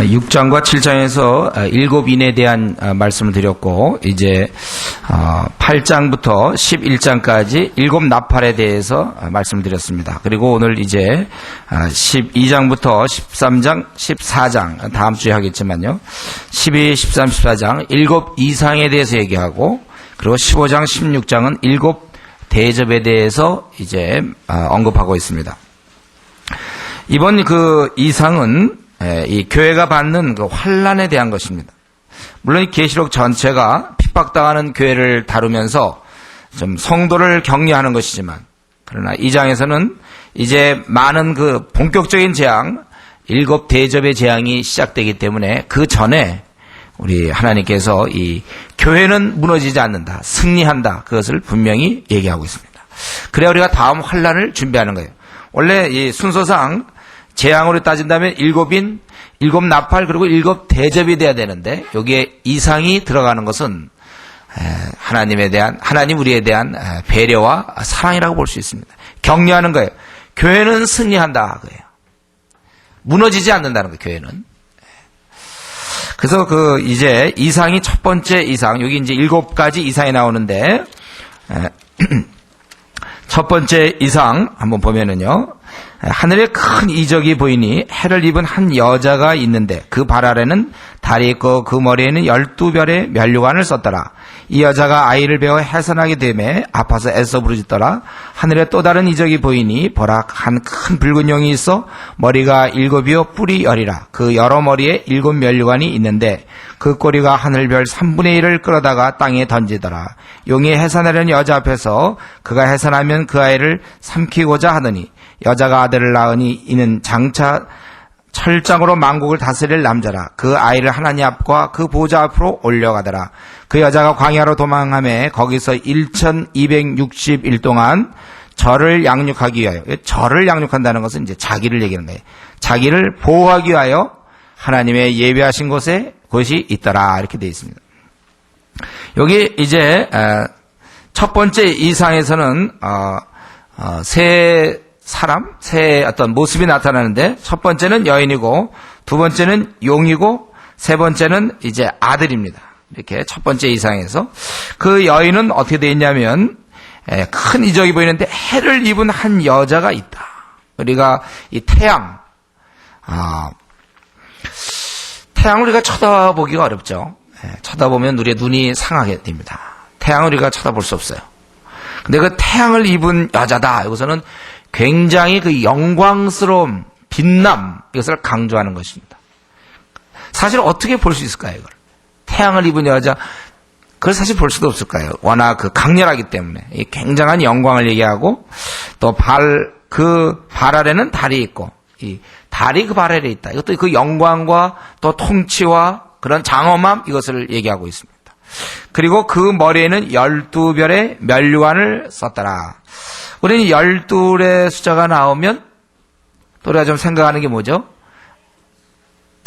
6장과 7장에서 일곱인에 대한 말씀을 드렸고, 이제 8장부터 11장까지 일곱 나팔에 대해서 말씀을 드렸습니다. 그리고 오늘 이제 12장부터 13장, 14장 다음 주에 하겠지만요, 12, 13, 14장 일곱 이상에 대해서 얘기하고, 그리고 15장, 16장은 일곱 대접에 대해서 이제 언급하고 있습니다. 이번 그 이상은 이 교회가 받는 그 환난에 대한 것입니다. 물론 이 계시록 전체가 핍박당하는 교회를 다루면서 좀 성도를 격려하는 것이지만, 그러나 이 장에서는 이제 많은 그 본격적인 재앙, 일곱 대접의 재앙이 시작되기 때문에 그 전에 우리 하나님께서 이 교회는 무너지지 않는다, 승리한다, 그것을 분명히 얘기하고 있습니다. 그래야 우리가 다음 환난을 준비하는 거예요. 원래 이 순서상 재앙으로 따진다면 일곱인, 일곱 나팔, 그리고 일곱 대접이 돼야 되는데, 여기에 이상이 들어가는 것은 하나님에 대한, 하나님 우리에 대한 배려와 사랑이라고 볼 수 있습니다. 격려하는 거예요. 교회는 승리한다, 그래요. 무너지지 않는다는 거예요, 교회는. 그래서 이제 이상이 첫 번째 이상, 여기 이제 일곱 가지 이상이 나오는데, 첫 번째 이상 한번 보면은요, 하늘에 큰 이적이 보이니 해를 입은 한 여자가 있는데 그 발 아래는 달이 있고 그 머리에는 12별의 면류관을 썼더라. 이 여자가 아이를 베어 해산하게 되매 아파서 애써 부르짖더라. 하늘에 또 다른 이적이 보이니 보라, 한 큰 붉은 용이 있어 머리가 7이요 뿔이 10이라. 그 여러 머리에 7 면류관이 있는데 그 꼬리가 하늘별 3분의 1을 끌어다가 땅에 던지더라. 용이 해산하려는 여자 앞에서 그가 해산하면 그 아이를 삼키고자 하더니 여자가 아들을 낳으니 이는 장차 철장으로 만국을 다스릴 남자라. 그 아이를 하나님 앞과 그 보좌 앞으로 올려가더라. 그 여자가 광야로 도망하며 거기서 1260일 동안 저를 양육하기 위하여, 저를 양육한다는 것은 이제 자기를 얘기하는 거예요. 자기를 보호하기 위하여 하나님의 예비하신 곳이 있더라, 이렇게 되어 있습니다. 여기 이제 첫 번째 이상에서는 새 어떤 모습이 나타나는데, 첫 번째는 여인이고, 두 번째는 용이고, 세 번째는 이제 아들입니다. 이렇게 첫 번째 이상에서. 그 여인은 어떻게 되어 있냐면, 큰 이적이 보이는데 해를 입은 한 여자가 있다. 우리가 이 태양을 우리가 쳐다보기가 어렵죠. 쳐다보면 우리의 눈이 상하게 됩니다. 태양을 우리가 쳐다볼 수 없어요. 근데 그 태양을 입은 여자다, 여기서는 굉장히 그 영광스러움, 빛남, 이것을 강조하는 것입니다. 사실 어떻게 볼 수 있을까요, 이걸? 태양을 입은 여자, 그걸 사실 볼 수도 없을까요? 워낙 그 강렬하기 때문에. 이 굉장한 영광을 얘기하고, 또 그 발 아래는 달이 있고, 이 달이 그 발 아래에 있다. 이것도 그 영광과 또 통치와 그런 장엄함, 이것을 얘기하고 있습니다. 그리고 그 머리에는 12별의 면류관을 썼더라. 우리는 12의 숫자가 나오면 또 우리가 좀 생각하는 게 뭐죠?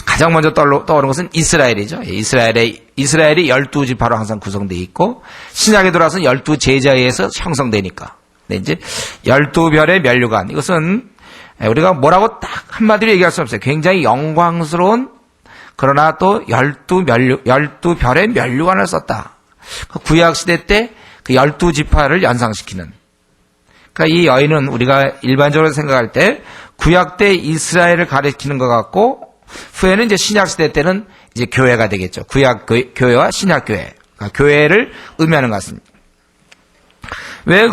가장 먼저 떠오르는 것은 이스라엘이죠. 이스라엘이 12지파로 항상 구성되어 있고, 신약에 들어와서는 12제자에 의해서 형성되니까. 근데 이제 12별의 면류관, 이것은 우리가 뭐라고 딱 한마디로 얘기할 수 없어요. 굉장히 영광스러운, 그러나 또 12별의 면류관을 썼다. 구약시대 때 그 12지파를 연상시키는. 그러니까 이 여인은 우리가 일반적으로 생각할 때 구약 때 이스라엘을 가리키는 것 같고, 후에는 이제 신약 시대 때는 이제 교회가 되겠죠. 구약 교회와 신약 교회, 그러니까 교회를 의미하는 것 같습니다. 왜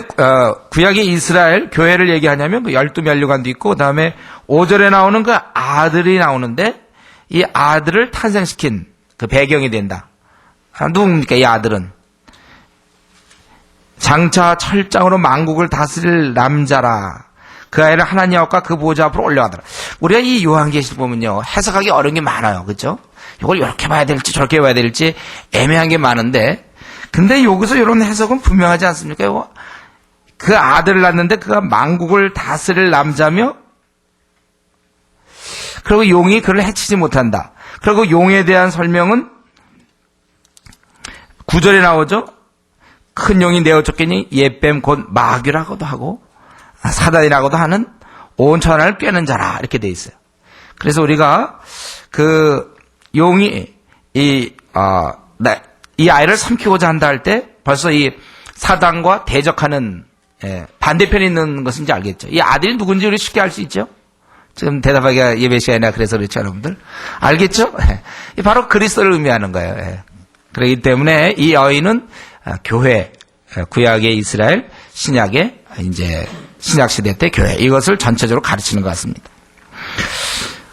구약의 이스라엘 교회를 얘기하냐면 그 12면류관도 있고, 그다음에 5절에 나오는 그 아들이 나오는데, 이 아들을 탄생시킨 그 배경이 된다. 누굽니까, 이 아들은? 장차 철장으로 만국을 다스릴 남자라. 그 아이를 하나님 앞과 그 보좌 앞으로 올려가더라. 우리가 이 요한계시를 보면요, 해석하기 어려운 게 많아요. 그렇죠? 이걸 이렇게 봐야 될지 저렇게 봐야 될지 애매한 게 많은데, 근데 여기서 이런 해석은 분명하지 않습니까? 그 아들을 낳는데 그가 만국을 다스릴 남자며, 그리고 용이 그를 해치지 못한다. 그리고 용에 대한 설명은 9절에 나오죠. 큰 용이 내어 쫓기니 옛뱀 곧 마귀라고도 하고 사단이라고도 하는 온 천하를 꿰는 자라, 이렇게 돼 있어요. 그래서 우리가 그 용이 이 아이를 삼키고자 한다 할 때 벌써 이 사단과 대적하는 반대편에 있는 것인지 알겠죠. 이 아들이 누군지 우리 쉽게 알 수 있죠. 지금 대답하기가 예배 시간이나 그래서 그렇죠, 여러분들. 알겠죠? 바로 그리스도를 의미하는 거예요. 그렇기 때문에 이 여인은 교회, 구약의 이스라엘, 신약의 이제 신약 시대 때 교회, 이것을 전체적으로 가르치는 것 같습니다.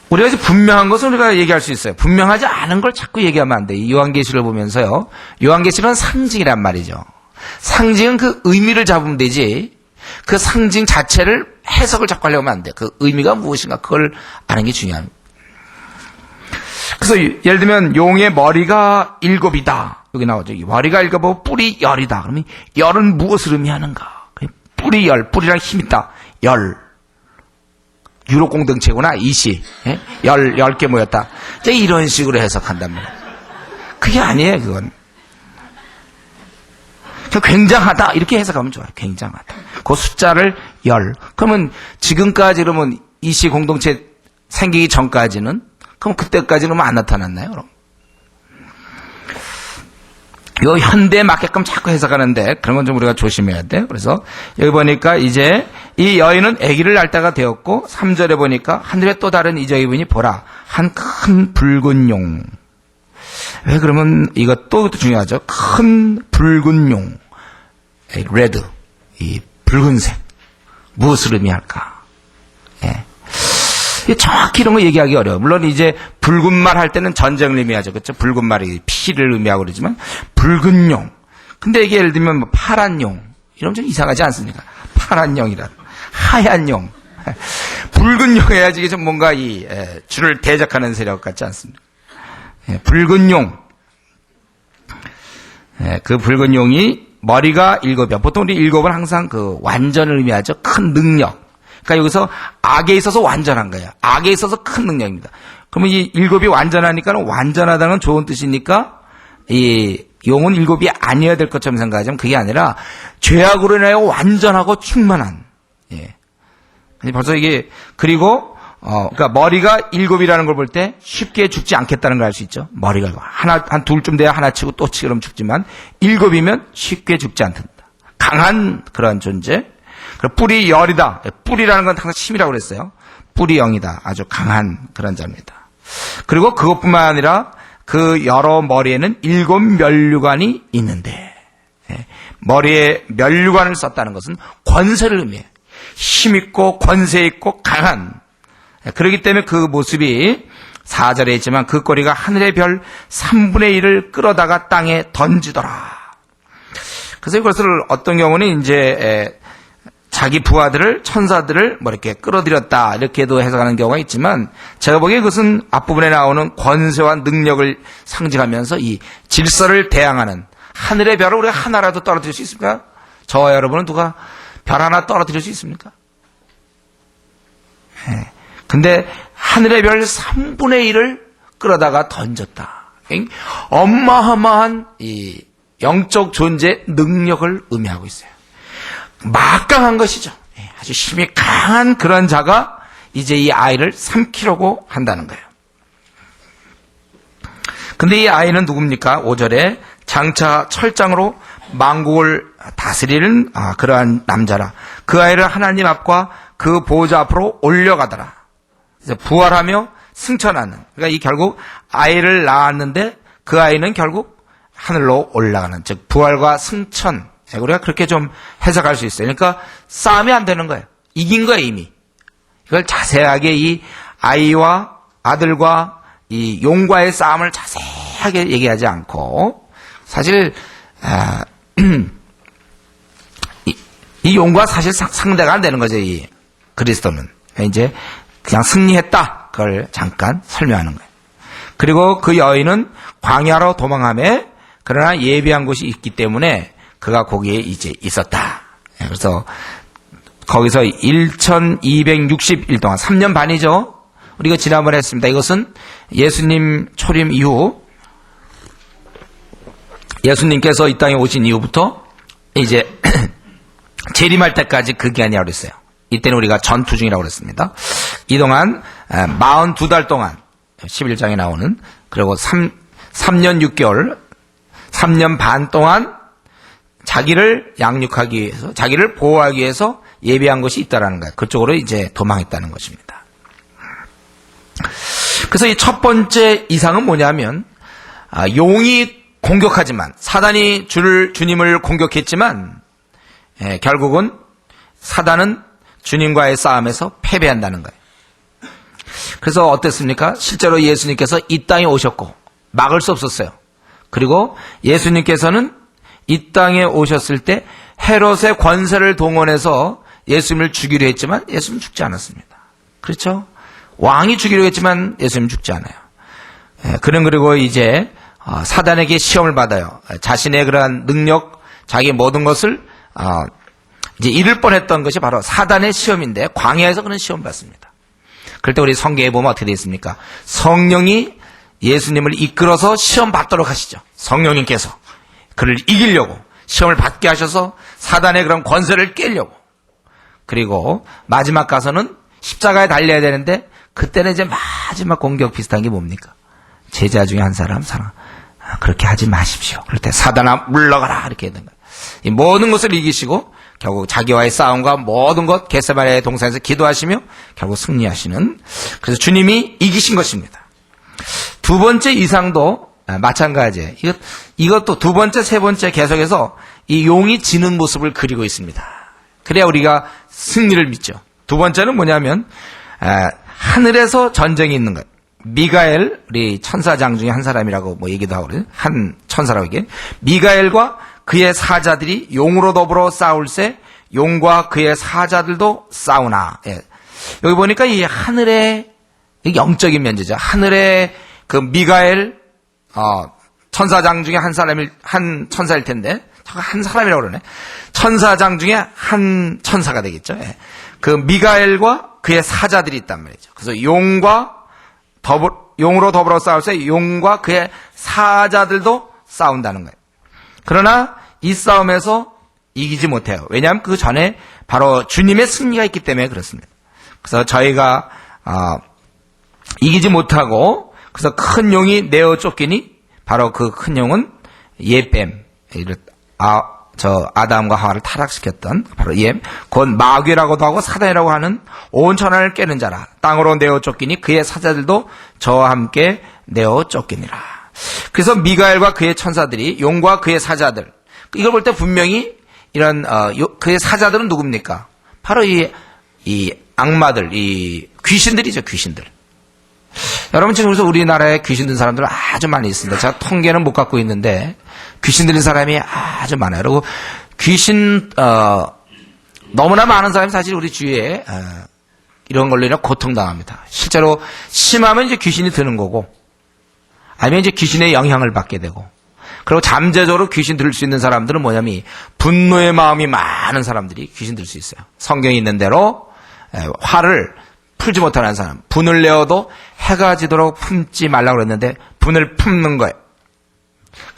우리가 이제 분명한 것은 우리가 얘기할 수 있어요. 분명하지 않은 걸 자꾸 얘기하면 안 돼. 이 요한계시를 보면서요. 요한계시는 상징이란 말이죠. 상징은 그 의미를 잡으면 되지. 그 상징 자체를 해석을 자꾸 하려면 안 돼. 그 의미가 무엇인가 그걸 아는 게 중요합니다. 그래서 예를 들면 용의 머리가 7이다. 여기 나오죠. 머리가 7이고 뿔이 10이다. 그러면 열은 무엇을 의미하는가? 뿔이 10, 뿔이랑 힘 있다. 10. 유로 공동체구나. 20. 10개 모였다. 이런 식으로 해석한단 말이에요. 그게 아니에요, 그건. 굉장하다. 이렇게 해석하면 좋아요. 굉장하다. 그 숫자를 10. 그러면 지금까지 그러면 이시 공동체 생기기 전까지는 그럼 그때까지는 안 나타났나요? 그럼? 이거 현대에 맞게끔 자꾸 해석하는데 그런 건 좀 우리가 조심해야 돼요. 그래서 여기 보니까 이제 이 여인은 아기를 낳을 때가 되었고 3절에 보니까 하늘에 또 다른 이적이 보니 보라 한 큰 붉은 용. 왜 그러면 이것도 중요하죠. 큰 붉은 용. 레드. 이 붉은색. 무엇을 의미할까? 예. 정확히 이런 거 얘기하기 어려워. 물론 이제 붉은 말 할 때는 전쟁을 의미하죠. 그렇죠? 붉은 말이 피를 의미하고 그러지만 붉은 용. 근데 이게 예를 들면 뭐 파란 용. 이러면 좀 이상하지 않습니까? 파란 용이란. 하얀 용. 붉은 용 해야지 이게 좀 뭔가 주를 대적하는 세력 같지 않습니까? 붉은 용. 그 붉은 용이 머리가 7이야. 보통 우리 7은 항상 그 완전을 의미하죠. 큰 능력. 그러니까 여기서 악에 있어서 완전한 거예요. 악에 있어서 큰 능력입니다. 그러면 이 7이 완전하니까 완전하다는 건 좋은 뜻이니까 이 용은 7이 아니어야 될 것처럼 생각하지만 그게 아니라 죄악으로 인하여 완전하고 충만한. 예. 벌써 이게 그리고 그러니까 머리가 7이라는 걸 볼 때 쉽게 죽지 않겠다는 걸 알 수 있죠. 머리가 한 둘쯤 돼야 하나 치고 또 치고 그러면 죽지만 7이면 쉽게 죽지 않는다. 강한 그런 존재. 뿔이 10이다. 뿔이라는 건 항상 힘이라고 그랬어요. 뿔이 0이다. 아주 강한 그런 자입니다. 그리고 그것뿐만 아니라 그 여러 머리에는 7 면류관이 있는데 머리에 면류관을 썼다는 것은 권세를 의미해요. 힘있고 권세 있고 강한. 그렇기 때문에 그 모습이 4절에 있지만 그 꼬리가 하늘의 별 3분의 1을 끌어다가 땅에 던지더라. 그래서 이것을 어떤 경우는 이제 자기 부하들을 천사들을 뭐 이렇게 끌어들였다 이렇게도 해석하는 경우가 있지만 제가 보기에 그것은 앞부분에 나오는 권세와 능력을 상징하면서 이 질서를 대항하는 하늘의 별을 우리가 하나라도 떨어뜨릴 수 있습니까? 저와 여러분은 누가 별 하나 떨어뜨릴 수 있습니까? 근데 하늘의 별 3분의 1을 끌어다가 던졌다. 어마어마한 이 영적 존재의 능력을 의미하고 있어요. 막강한 것이죠. 아주 힘이 강한 그런 자가 이제 이 아이를 삼키려고 한다는 거예요. 근데 이 아이는 누굽니까? 5절에 장차 철장으로 만국을 다스리는 그러한 남자라. 그 아이를 하나님 앞과 그 보호자 앞으로 올려가더라. 그래서 부활하며 승천하는. 그러니까 이 결국 아이를 낳았는데 그 아이는 결국 하늘로 올라가는. 즉 부활과 승천. 우리가 그렇게 좀 해석할 수 있어요. 그러니까 싸움이 안 되는 거예요. 이긴 거예요, 이미. 이걸 자세하게 이 아이와 아들과 이 용과의 싸움을 자세하게 얘기하지 않고 사실 이 용과 사실 상대가 안 되는 거죠, 이 그리스도는. 이제 그냥 승리했다. 그걸 잠깐 설명하는 거예요. 그리고 그 여인은 광야로 도망하며 그러나 예비한 곳이 있기 때문에 그가 거기에 이제 있었다. 그래서 거기서 1260일 동안 3년 반이죠. 우리가 지난번에 했습니다. 이것은 예수님 초림 이후 예수님께서 이 땅에 오신 이후부터 이제 재림할 때까지 그 기간이라고 그랬어요. 이때는 우리가 전투 중이라고 그랬습니다. 이동안 42달 동안 11장에 나오는 그리고 3년 6개월 3년 반 동안 자기를 양육하기 위해서 자기를 보호하기 위해서 예비한 것이 있다라는 거예요. 그쪽으로 이제 도망했다는 것입니다. 그래서 이 첫 번째 이상은 뭐냐면 용이 공격하지만 사단이 주님을 공격했지만 결국은 사단은 주님과의 싸움에서 패배한다는 거예요. 그래서 어땠습니까? 실제로 예수님께서 이 땅에 오셨고 막을 수 없었어요. 그리고 예수님께서는 이 땅에 오셨을 때 헤롯의 권세를 동원해서 예수님을 죽이려 했지만 예수님은 죽지 않았습니다. 그렇죠? 왕이 죽이려 했지만 예수님은 죽지 않아요. 그리고 이제 사단에게 시험을 받아요. 자신의 그러한 능력, 자기 모든 것을 이제 잃을 뻔했던 것이 바로 사단의 시험인데 광야에서 그런 시험 받습니다. 그럴 때 우리 성경에 보면 어떻게 되어 있습니까? 성령이 예수님을 이끌어서 시험 받도록 하시죠. 성령님께서 그를 이기려고 시험을 받게 하셔서 사단의 그런 권세를 깨려고. 그리고 마지막 가서는 십자가에 달려야 되는데 그때는 이제 마지막 공격 비슷한 게 뭡니까? 제자 중에 한 사람 그렇게 하지 마십시오. 그럴 때 사단아 물러가라 이렇게 되는 거예요. 이 모든 것을 이기시고 결국 자기와의 싸움과 모든 것 겟세마네 동산에서 기도하시며 결국 승리하시는, 그래서 주님이 이기신 것입니다. 두 번째 이상도 마찬가지예요. 이것도 두 번째, 세 번째 계속해서 이 용이 지는 모습을 그리고 있습니다. 그래야 우리가 승리를 믿죠. 두 번째는 뭐냐면 하늘에서 전쟁이 있는 것. 미가엘, 우리 천사장 중에 한 사람이라고 뭐 얘기도 하고 그래요. 한 천사라고 얘기해. 미가엘과 그의 사자들이 용으로 더불어 싸울새 용과 그의 사자들도 싸우나. 예. 여기 보니까 이 하늘의 영적인 면제죠. 하늘의 그 미가엘 천사장 중에 한 천사일 텐데 한 사람이라고 그러네. 천사장 중에 한 천사가 되겠죠. 예. 그 미가엘과 그의 사자들이 있단 말이죠. 그래서 용으로 더불어 싸울새 용과 그의 사자들도 싸운다는 거예요. 그러나 이 싸움에서 이기지 못해요. 왜냐하면 그 전에 바로 주님의 승리가 있기 때문에 그렇습니다. 그래서 저희가 이기지 못하고 그래서 큰 용이 내어 쫓기니 바로 그 큰 용은 예뱀, 아담과 하와를 타락시켰던 바로 곧 마귀라고도 하고 사단이라고 하는 온 천하를 깨는 자라. 땅으로 내어 쫓기니 그의 사자들도 저와 함께 내어 쫓기니라. 그래서 미가엘과 그의 천사들이 용과 그의 사자들, 이걸 볼 때 분명히 이런 그의 사자들은 누굽니까? 바로 이 악마들, 이 귀신들이죠. 귀신들. 여러분 지금 그래서 우리나라에 귀신 든 사람들 아주 많이 있습니다. 제가 통계는 못 갖고 있는데 귀신 들린 사람이 아주 많아요. 그리고 귀신 너무나 많은 사람이 사실 우리 주위에 이런 걸로 인해 고통당합니다. 실제로 심하면 이제 귀신이 드는 거고, 아니면 이제 귀신의 영향을 받게 되고, 그리고 잠재적으로 귀신 들을 수 있는 사람들은 뭐냐면 이 분노의 마음이 많은 사람들이 귀신 들 수 있어요. 성경에 있는 대로 화를 풀지 못하는 사람, 분을 내어도 해가 지도록 품지 말라고 그랬는데 분을 품는 거예요.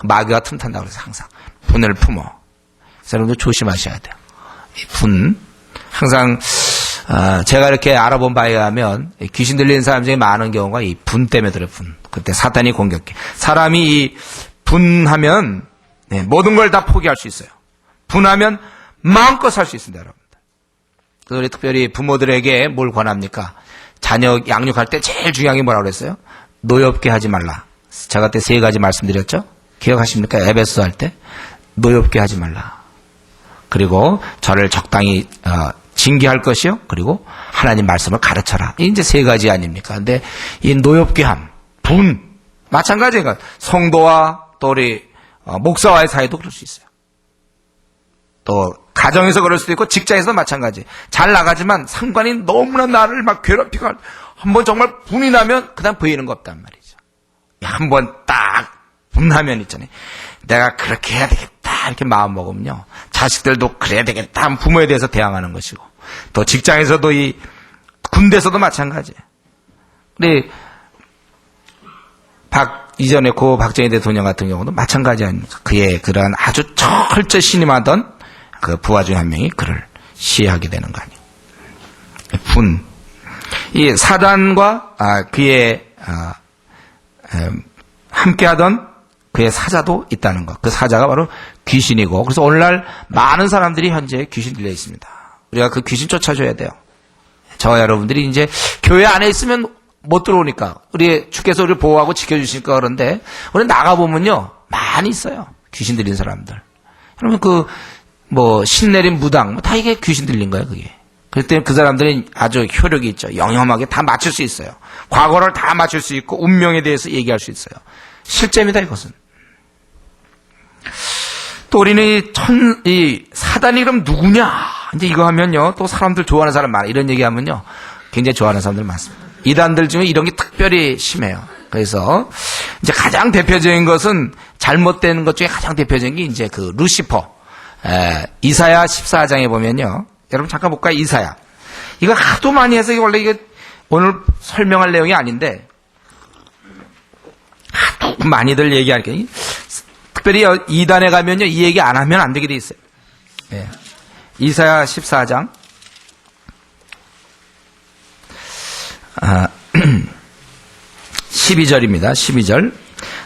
마귀가 틈탄다고 그래서 항상 분을 품어. 그래서 여러분들 조심하셔야 돼요. 이 분, 항상 제가 이렇게 알아본 바에 의하면 귀신 들리는 사람 중에 많은 경우가 이 분 때문에 들어요. 분. 그때 사탄이 공격해. 사람이 이 분하면 모든 걸 다 포기할 수 있어요. 분하면 마음껏 살 수 있습니다, 여러분들. 그래서 우리 특별히 부모들에게 뭘 권합니까? 자녀 양육할 때 제일 중요한 게 뭐라고 그랬어요? 노엽게 하지 말라. 제가 그때 3가지 말씀드렸죠? 기억하십니까? 에베소 할 때 노엽게 하지 말라. 그리고 저를 적당히 징계할 것이요. 그리고 하나님 말씀을 가르쳐라. 이제 3가지 아닙니까? 근데 이 노엽게함, 분, 마찬가지예요. 성도와 또 우리 목사와의 사이도 그럴 수 있어요. 또 가정에서 그럴 수도 있고 직장에서도 마찬가지. 잘 나가지만 상관이 너무나 나를 막 괴롭히고 한번 정말 분이 나면 그다음 보이는 거 없단 말이죠. 한번 딱 분하면 있잖아요. 내가 그렇게 해야 되겠다 이렇게 마음 먹으면요, 자식들도 그래야 되겠다 하면 부모에 대해서 대항하는 것이고, 또 직장에서도 이 군대에서도 마찬가지예요. 우리 이전에 고 박정희 대통령 같은 경우도 마찬가지 아닙니까? 그의 그런 아주 철저히 신임하던 그 부하 중 한 명이 그를 시해하게 되는 거 아니에요. 분. 이 사단과 그의 함께하던 그의 사자도 있다는 것. 그 사자가 바로 귀신이고, 그래서 오늘날 많은 사람들이 현재 귀신 들려 있습니다. 우리가 그 귀신 쫓아줘야 돼요. 저와 여러분들이 이제 교회 안에 있으면 못 들어오니까 우리 주께서 우리를 보호하고 지켜주시니까 그런데 우리 나가보면요 많이 있어요. 귀신 들린 사람들. 여러분 신내린 무당 다 이게 귀신 들린 거예요. 그게. 그럴 때 그 사람들은 아주 효력이 있죠. 영험하게 다 맞출 수 있어요. 과거를 다 맞출 수 있고 운명에 대해서 얘기할 수 있어요. 실제입니다. 이것은. 또 우리는 이 사단이 그럼 누구냐? 이제 이거 하면요 또 사람들 좋아하는 사람 많아. 이런 얘기하면요 굉장히 좋아하는 사람들 많습니다. 이단들 중에 이런 게 특별히 심해요. 그래서 이제 가장 대표적인 것은 잘못된 것 중에 가장 대표적인 게 이제 그 루시퍼. 이사야 14장에 보면요. 여러분 잠깐 볼까요? 이사야. 이거 하도 많이 해서 원래 이게 오늘 설명할 내용이 아닌데 하도 많이들 얘기할게요. 특별히 이단에 가면요 이 얘기 안 하면 안 되게 돼 있어요. 예. 이사야 14장 12절입니다. 12절.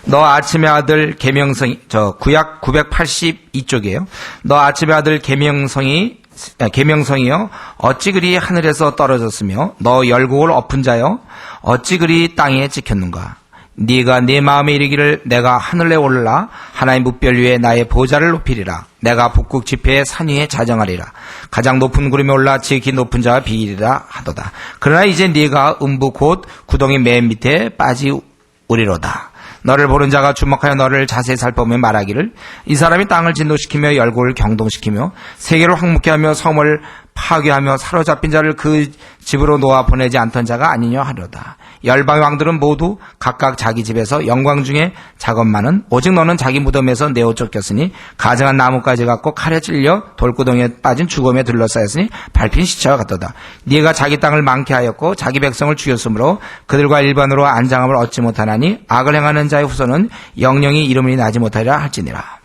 너 아침의 아들 계명성이, 구약 982쪽이에요. 너 아침의 아들 계명성이여 어찌 그리 하늘에서 떨어졌으며 너 열국을 엎은 자여 어찌 그리 땅에 찍혔는가. 네가 네 마음에 이르기를 내가 하늘에 올라 하나님 뭇별 위에 나의 보좌를 높이리라. 내가 북극 지폐의 산 위에 자정하리라. 가장 높은 구름에 올라 지극히 높은 자와 비리라 하도다. 그러나 이제 네가 음부 곧 구덩이 맨 밑에 빠지우리로다. 너를 보는 자가 주목하여 너를 자세히 살펴보며 말하기를 이 사람이 땅을 진노시키며 열국을 경동시키며 세계를 황무케 하며 성을 파괴하며 사로잡힌 자를 그 집으로 놓아 보내지 않던 자가 아니냐 하려다. 열방의 왕들은 모두 각각 자기 집에서 영광 중에 작업만은 오직 너는 자기 무덤에서 내어 쫓겼으니 가증한 나뭇가지 같고 칼에 찔려 돌구덩이에 빠진 죽음에 둘러싸였으니 밟힌 시체와 같도다. 네가 자기 땅을 많게 하였고 자기 백성을 죽였으므로 그들과 일반으로 안장함을 얻지 못하나니 악을 행하는 자의 후손은 영영이 이름이 나지 못하리라 할지니라.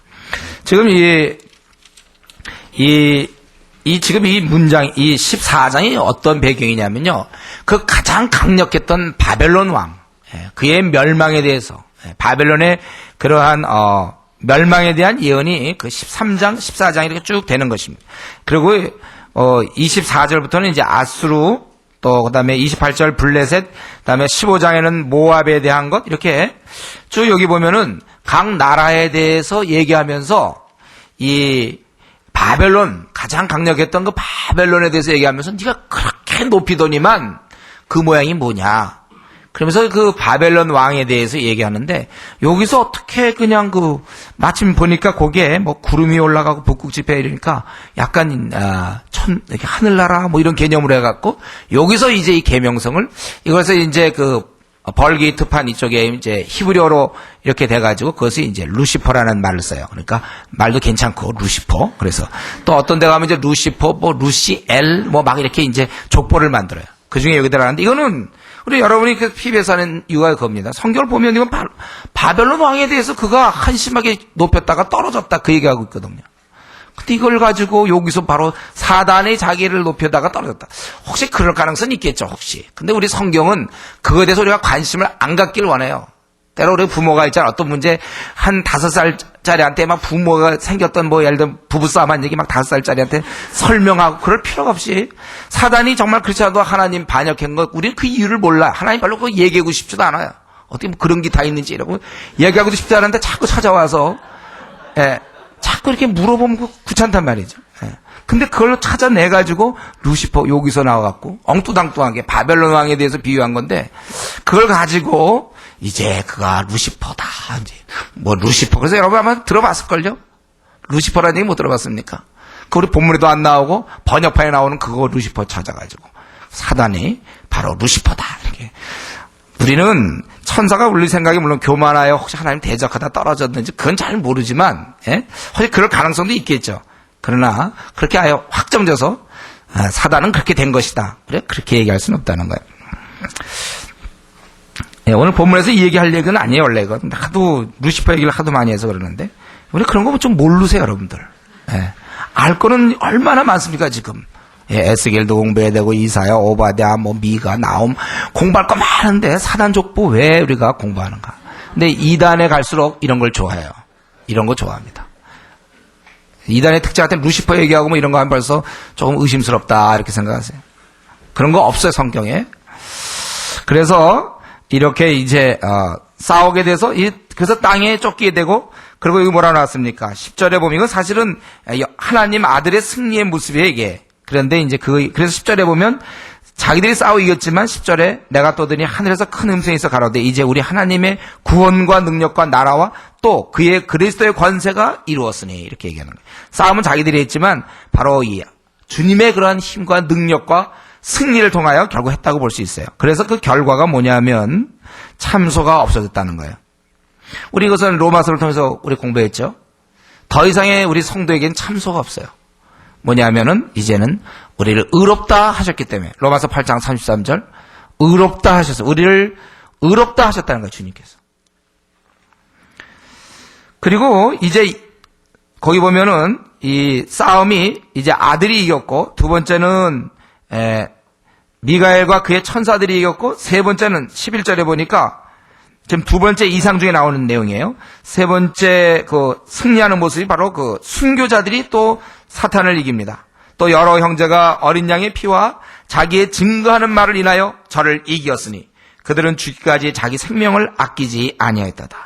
지금 지금 이 문장, 이 14장이 어떤 배경이냐면요. 그 가장 강력했던 바벨론 왕, 그의 멸망에 대해서, 바벨론의 그러한, 멸망에 대한 예언이 그 13장, 14장 이렇게 쭉 되는 것입니다. 그리고, 24절부터는 이제 아수르, 또 그 다음에 28절 블레셋, 그 다음에 15장에는 모압에 대한 것, 이렇게 쭉 여기 보면은 각 나라에 대해서 얘기하면서 이 바벨론, 가장 강력했던 그 바벨론에 대해서 얘기하면서 네가 그렇게 높이더니만 그 모양이 뭐냐. 그러면서 그 바벨론 왕에 대해서 얘기하는데 여기서 어떻게 그냥 마침 보니까 거기에 뭐 구름이 올라가고 북극 지폐 이러니까 약간 이렇게 하늘나라 뭐 이런 개념으로 해갖고 여기서 이제 이 계명성을 이것을 이제 벌게이트판 이쪽에 이제 히브리어로 이렇게 돼가지고 그것이 이제 루시퍼라는 말을 써요. 그러니까 말도 괜찮고 루시퍼. 그래서 또 어떤 데 가면 이제 루시퍼, 뭐 루시엘, 뭐 막 이렇게 이제 족보를 만들어요. 그 중에 여기 들어가는데 이거는 우리 여러분이 그 PBS 하는 이유가 그겁니다. 성경을 보면 이건 바벨론 왕에 대해서 그가 한심하게 높였다가 떨어졌다 그 얘기하고 있거든요. 근데 이걸 가지고 여기서 바로 사단의 자기를 높여다가 떨어졌다. 혹시 그럴 가능성이 있겠죠, 혹시. 근데 우리 성경은 그거에 대해서 우리가 관심을 안 갖길 원해요. 때로 우리 부모가 있잖아. 어떤 문제 한 5살짜리한테 막 부모가 생겼던 뭐 예를 들면 부부싸움 한 얘기 막 5살짜리한테 설명하고 그럴 필요가 없이 사단이 정말 그렇지 않아도 하나님 반역한 것 우리는 그 이유를 몰라. 하나님 별로 그거 얘기하고 싶지도 않아요. 어떻게 뭐 그런 게 다 있는지 이러고 얘기하고도 싶지 않은데 자꾸 찾아와서 자꾸 이렇게 물어보면 귀찮단 말이죠. 근데 그걸로 찾아내가지고 루시퍼 여기서 나와갖고 엉뚱당뚱하게 바벨론 왕에 대해서 비유한 건데 그걸 가지고 이제 그가 루시퍼다. 이제 뭐 루시퍼. 그래서 여러분 아마 들어봤을걸요? 루시퍼라는 얘기 못 들어봤습니까? 그 우리 본문에도 안 나오고 번역판에 나오는 그거 루시퍼 찾아가지고 사단이 바로 루시퍼다. 이렇게. 우리는 천사가 우리 생각에 물론 교만하여 혹시 하나님 대적하다 떨어졌는지 그건 잘 모르지만 혹시 그럴 가능성도 있겠죠. 그러나 그렇게 아예 확정져서 사단은 그렇게 된 것이다. 그래? 그렇게 얘기할 수는 없다는 거예요. 오늘 본문에서 이 얘기할 얘기는 아니에요. 원래 이건 하도 루시퍼 얘기를 하도 많이 해서 그러는데 우리 그런 거 좀 모르세요 여러분들. 알 거는 얼마나 많습니까 지금. 에스겔도 공부해야 되고 이사야, 오바댜, 미가, 나움 공부할 거 많은데 사단 족보 왜 우리가 공부하는가? 근데 이단에 갈수록 이런 걸 좋아해요. 이런 거 좋아합니다. 이단의 특징 같은 루시퍼 얘기하고 뭐 이런 거 하면 벌써 조금 의심스럽다 이렇게 생각하세요. 그런 거 없어요, 성경에. 그래서 이렇게 이제 싸우게 돼서 그래서 땅에 쫓기게 되고, 그리고 이거 뭐라 나왔습니까? 10절에 보면 이건 사실은 하나님 아들의 승리의 모습이에요, 이게. 그런데 이제 그래서 10절에 보면 자기들이 싸워 이겼지만 10절에 내가 떠드니 하늘에서 큰 음성이 있어 가로되 이제 우리 하나님의 구원과 능력과 나라와 또 그의 그리스도의 권세가 이루었으니, 이렇게 얘기하는 거예요. 싸움은 자기들이 했지만 바로 이 주님의 그러한 힘과 능력과 승리를 통하여 결국 했다고 볼 수 있어요. 그래서 그 결과가 뭐냐면 참소가 없어졌다는 거예요. 우리 이것은 로마서를 통해서 우리 공부했죠. 더 이상의 우리 성도에게는 참소가 없어요. 뭐냐면은 이제는 우리를 의롭다 하셨기 때문에, 로마서 8장 33절 의롭다 하셨어요. 우리를 의롭다 하셨다는 거예요, 주님께서. 그리고 이제 거기 보면은 이 싸움이 이제 아들이 이겼고, 두 번째는 미가엘과 그의 천사들이 이겼고, 세 번째는 11절에 보니까 지금 두 번째 이상 중에 나오는 내용이에요. 세 번째 그 승리하는 모습이 바로 그 순교자들이 또 사탄을 이깁니다. 또 여러 형제가 어린 양의 피와 자기의 증거하는 말을 인하여 저를 이기었으니 그들은 죽기까지 자기 생명을 아끼지 아니하였다다.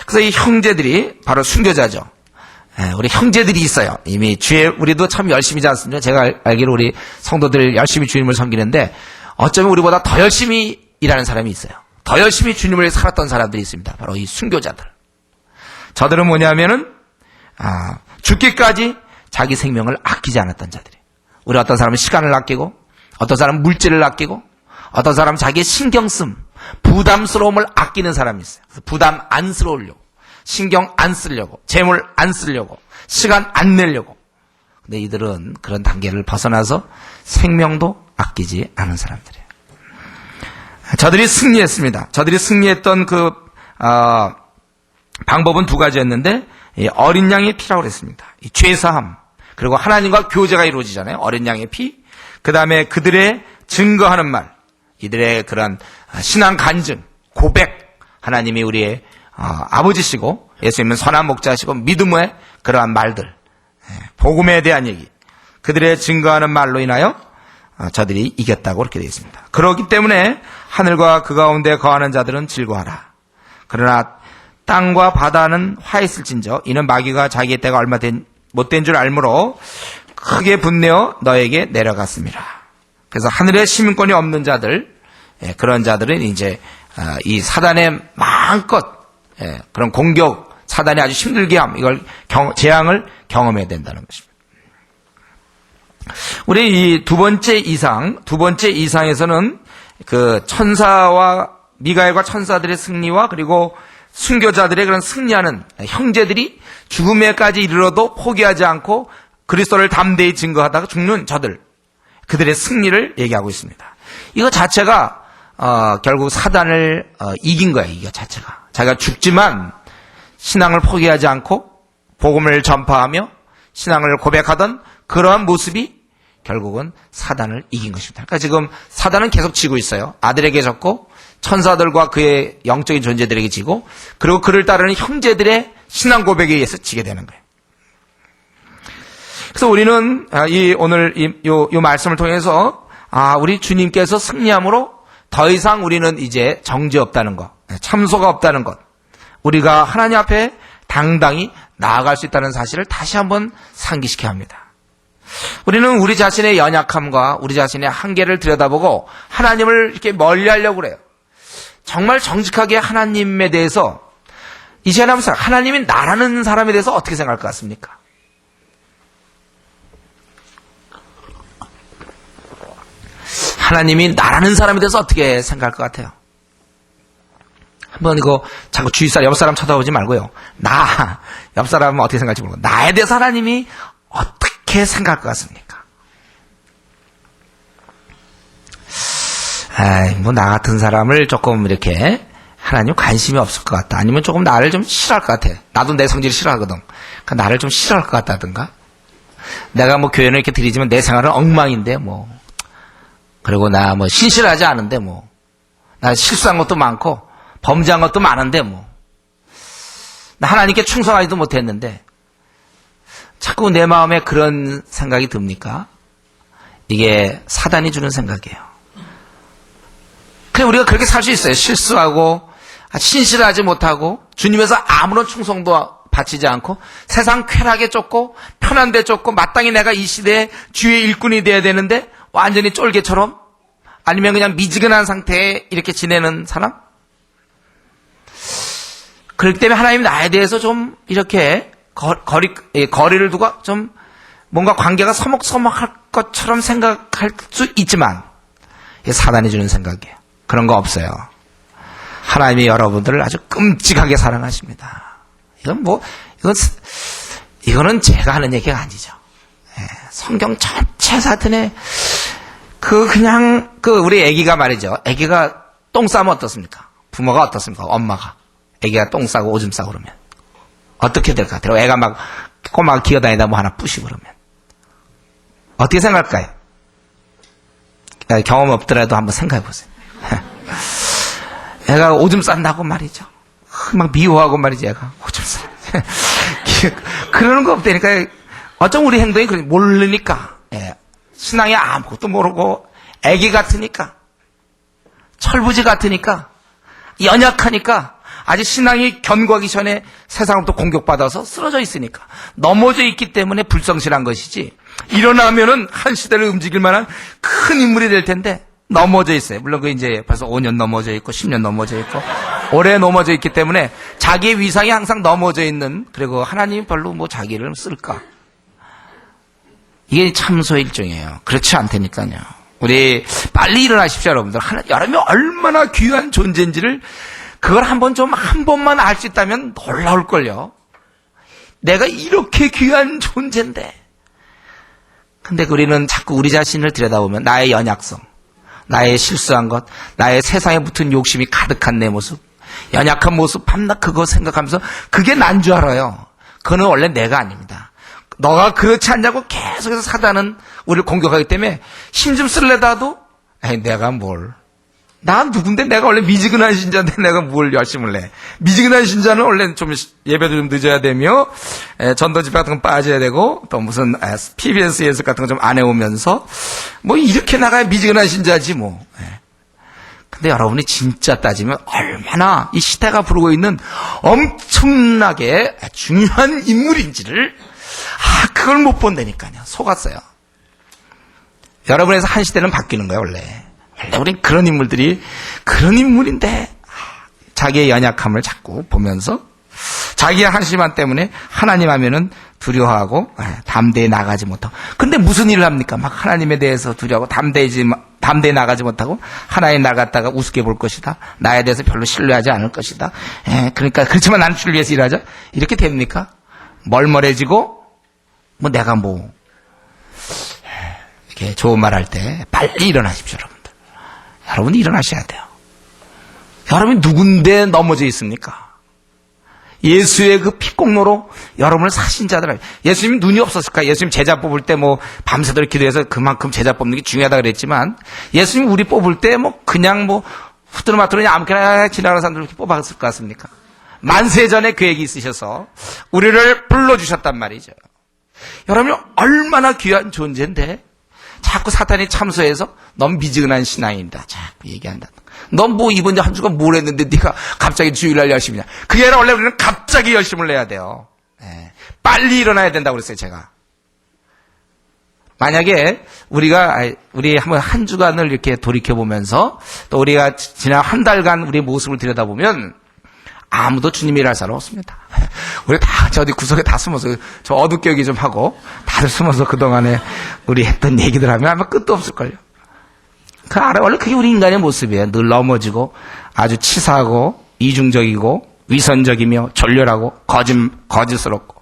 그래서 이 형제들이 바로 순교자죠. 우리 형제들이 있어요. 이미 주에 우리도 참 열심히지 않습니까? 제가 알기로 우리 성도들 열심히 주님을 섬기는데 어쩌면 우리보다 더 열심히 일하는 사람이 있어요. 더 열심히 주님을 살았던 사람들이 있습니다. 바로 이 순교자들. 저들은 뭐냐면은 죽기까지 자기 생명을 아끼지 않았던 자들이에요. 우리 어떤 사람은 시간을 아끼고, 어떤 사람은 물질을 아끼고, 어떤 사람은 자기의 신경씀, 부담스러움을 아끼는 사람이 있어요. 부담 안 스러우려고, 신경 안 쓰려고, 재물 안 쓰려고, 시간 안 내려고. 근데 이들은 그런 단계를 벗어나서 생명도 아끼지 않은 사람들이에요. 저들이 승리했습니다. 저들이 승리했던 그 방법은 두 가지였는데, 어린 양의 피라고 그랬습니다. 이 죄사함, 그리고 하나님과 교제가 이루어지잖아요. 어린 양의 피, 그 다음에 그들의 증거하는 말, 이들의 그런 신앙 간증, 고백, 하나님이 우리의 아버지시고 예수님은 선한 목자시고 믿음의 그러한 말들, 복음에 대한 얘기, 그들의 증거하는 말로 인하여 저들이 이겼다고 그렇게 되어 있습니다. 그렇기 때문에 하늘과 그 가운데 거하는 자들은 즐거워하라. 그러나 땅과 바다는 화했을진저 이는 마귀가 자기의 때가 얼마 못된 줄 알므로 크게 분내어 너에게 내려갔습니다. 그래서 하늘에 시민권이 없는 자들, 그런 자들은 이제 이 사단의 마음껏 그런 공격, 사단이 아주 힘들게 함, 이걸 재앙을 경험해야 된다는 것입니다. 우리 이 두 번째 이상에서는 그 천사와 미가엘과 천사들의 승리와 그리고 순교자들의 그런 승리하는 형제들이 죽음에까지 이르러도 포기하지 않고 그리스도를 담대히 증거하다가 죽는 저들, 그들의 승리를 얘기하고 있습니다. 이거 자체가 결국 사단을 이긴 거예요. 이거 자체가 자기가 죽지만 신앙을 포기하지 않고 복음을 전파하며 신앙을 고백하던 그러한 모습이 결국은 사단을 이긴 것입니다. 그러니까 지금 사단은 계속 지고 있어요. 아들에게 졌고 천사들과 그의 영적인 존재들에게 지고, 그리고 그를 따르는 형제들의 신앙 고백에 의해서 지게 되는 거예요. 그래서 우리는 오늘 이 말씀을 통해서 우리 주님께서 승리함으로 더 이상 우리는 이제 정죄 없다는 것, 참소가 없다는 것, 우리가 하나님 앞에 당당히 나아갈 수 있다는 사실을 다시 한번 상기시켜야 합니다. 우리는 우리 자신의 연약함과 우리 자신의 한계를 들여다보고 하나님을 이렇게 멀리하려고 그래요. 정말 정직하게 하나님에 대해서 이 시간에 한번 하나님이 나라는 사람에 대해서 어떻게 생각할 것 같습니까? 하나님이 나라는 사람에 대해서 어떻게 생각할 것 같아요? 한번 이거 자꾸 주위 사람, 옆 사람 쳐다보지 말고요. 옆 사람은 어떻게 생각할지 모르고 나에 대해서 하나님이 어떻게 생각할 것 같습니까? 나 같은 사람을 조금 이렇게 하나님 관심이 없을 것 같다. 아니면 조금 나를 좀 싫어할 것 같아. 나도 내 성질을 싫어하거든. 그러니까 나를 좀 싫어할 것 같다든가. 내가 뭐 교회는 이렇게 드리지만 내 생활은 엉망인데 뭐. 그리고 나 뭐 신실하지 않은데 뭐. 나 실수한 것도 많고 범죄한 것도 많은데 뭐. 나 하나님께 충성하지도 못했는데 자꾸 내 마음에 그런 생각이 듭니까? 이게 사단이 주는 생각이에요. 그래 우리가 그렇게 살 수 있어요. 실수하고 신실하지 못하고 주님에서 아무런 충성도 바치지 않고 세상 쾌락에 쫓고 편한 데 쫓고 마땅히 내가 이 시대의 주의 일꾼이 돼야 되는데 완전히 쫄개처럼 아니면 그냥 미지근한 상태에 이렇게 지내는 사람? 그렇기 때문에 하나님 나에 대해서 좀 이렇게 거리를 두고 좀 뭔가 관계가 서먹서먹할 것처럼 생각할 수 있지만 이게 사단이 주는 생각이에요. 그런 거 없어요. 하나님이 여러분들을 아주 끔찍하게 사랑하십니다. 이거는 제가 하는 얘기가 아니죠. 성경 전체 사전에 우리 애기가 말이죠. 애기가 똥 싸면 어떻습니까? 부모가 어떻습니까? 엄마가. 애기가 똥 싸고 오줌 싸고 그러면. 어떻게 될 것 같아요? 애가 막 꼬마가 기어다니다 뭐 하나 부시고 그러면. 어떻게 생각할까요? 경험 없더라도 한번 생각해 보세요. 애가 오줌 싼다고 말이죠. 막 미워하고 말이지, 애가. 오줌 싸. 그러는 거 없다니까. 어쩜 우리 행동이 모르니까. 신앙이 아무것도 모르고, 애기 같으니까. 철부지 같으니까. 연약하니까. 아직 신앙이 견고하기 전에 세상으로부터 공격받아서 쓰러져 있으니까. 넘어져 있기 때문에 불성실한 것이지. 일어나면은 한 시대를 움직일 만한 큰 인물이 될 텐데, 넘어져 있어요. 물론 그 이제 벌써 5년 넘어져 있고 10년 넘어져 있고 오래 넘어져 있기 때문에 자기의 위상이 항상 넘어져 있는, 그리고 하나님이 별로 뭐 자기를 쓸까? 이게 참소의 일종이에요. 그렇지 않다니까요. 우리 빨리 일어나십시오, 여러분들. 여러분이 얼마나 귀한 존재인지를 그걸 한 번만 알 수 있다면 놀라울걸요. 내가 이렇게 귀한 존재인데. 근데 우리는 자꾸 우리 자신을 들여다보면 나의 연약성, 나의 실수한 것, 나의 세상에 붙은 욕심이 가득한 내 모습, 연약한 모습, 밤낮 그거 생각하면서 그게 난 줄 알아요. 그거는 원래 내가 아닙니다. 너가 그렇지 않냐고 계속해서 사단은 우리를 공격하기 때문에 힘 좀 쓸래다도 내가 뭘. 난 누군데 내가 원래 미지근한 신자인데 내가 뭘 열심을 내. 미지근한 신자는 원래 좀 예배도 좀 늦어야 되며 전도 집회 같은 건 빠져야 되고 또 무슨 PBS 예술 같은 거 좀 안 해오면서 뭐 이렇게 나가야 미지근한 신자지 뭐. 근데 여러분이 진짜 따지면 얼마나 이 시대가 부르고 있는 엄청나게 중요한 인물인지를 그걸 못 본다니까요. 속았어요. 여러분에서 한 시대는 바뀌는 거예요. 원래 우린 그런 인물인데 자기의 연약함을 자꾸 보면서 자기의 한심함 때문에 하나님 하면은 두려워하고 담대히 나가지 못하고. 근데 무슨 일을 합니까? 막 하나님에 대해서 두려워하고 담대히 나가지 못하고 하나님 나갔다가 우습게 볼 것이다. 나에 대해서 별로 신뢰하지 않을 것이다. 그러니까 그렇지만 나는 주를 위해서 일하자. 이렇게 됩니까? 멀멀해지고 뭐 내가 뭐 이렇게 좋은 말 할 때 빨리 일어나십시오, 여러분들. 여러분이 일어나셔야 돼요. 여러분이 누군데 넘어져 있습니까? 예수의 그 피공로로 여러분을 사신 자들. 예수님이 눈이 없었을까? 예수님 제자 뽑을 때 뭐 밤새도록 기도해서 그만큼 제자 뽑는 게 중요하다 그랬지만 예수님 우리 뽑을 때 뭐 그냥 뭐 후뚜루마뚜루 아무렇게나 지나가는 사람들 이렇게 뽑았을 것 같습니까? 만세전에 계획이 있으셔서 우리를 불러주셨단 말이죠. 여러분이 얼마나 귀한 존재인데 자꾸 사탄이 참소해서 넌 미지근한 신앙인이다 자꾸 얘기한다. 넌 뭐 이번 한 주간 뭘 했는데 네가 갑자기 주일날 열심히냐. 그게 아니라 원래 우리는 갑자기 열심을 내야 돼요. 빨리 일어나야 된다고 그랬어요. 제가 만약에 우리 한번 한 주간을 이렇게 돌이켜보면서 또 우리가 지난 한 달간 우리의 모습을 들여다보면 아무도 주님이 일할 사람 없습니다. 우리 다 저 어디 구석에 다 숨어서 저 어둡게 좀 하고 다들 숨어서 그동안에 우리 했던 얘기들 하면 아마 끝도 없을걸요. 원래 그게 우리 인간의 모습이에요. 늘 넘어지고 아주 치사하고 이중적이고 위선적이며 졸렬하고 거짓스럽고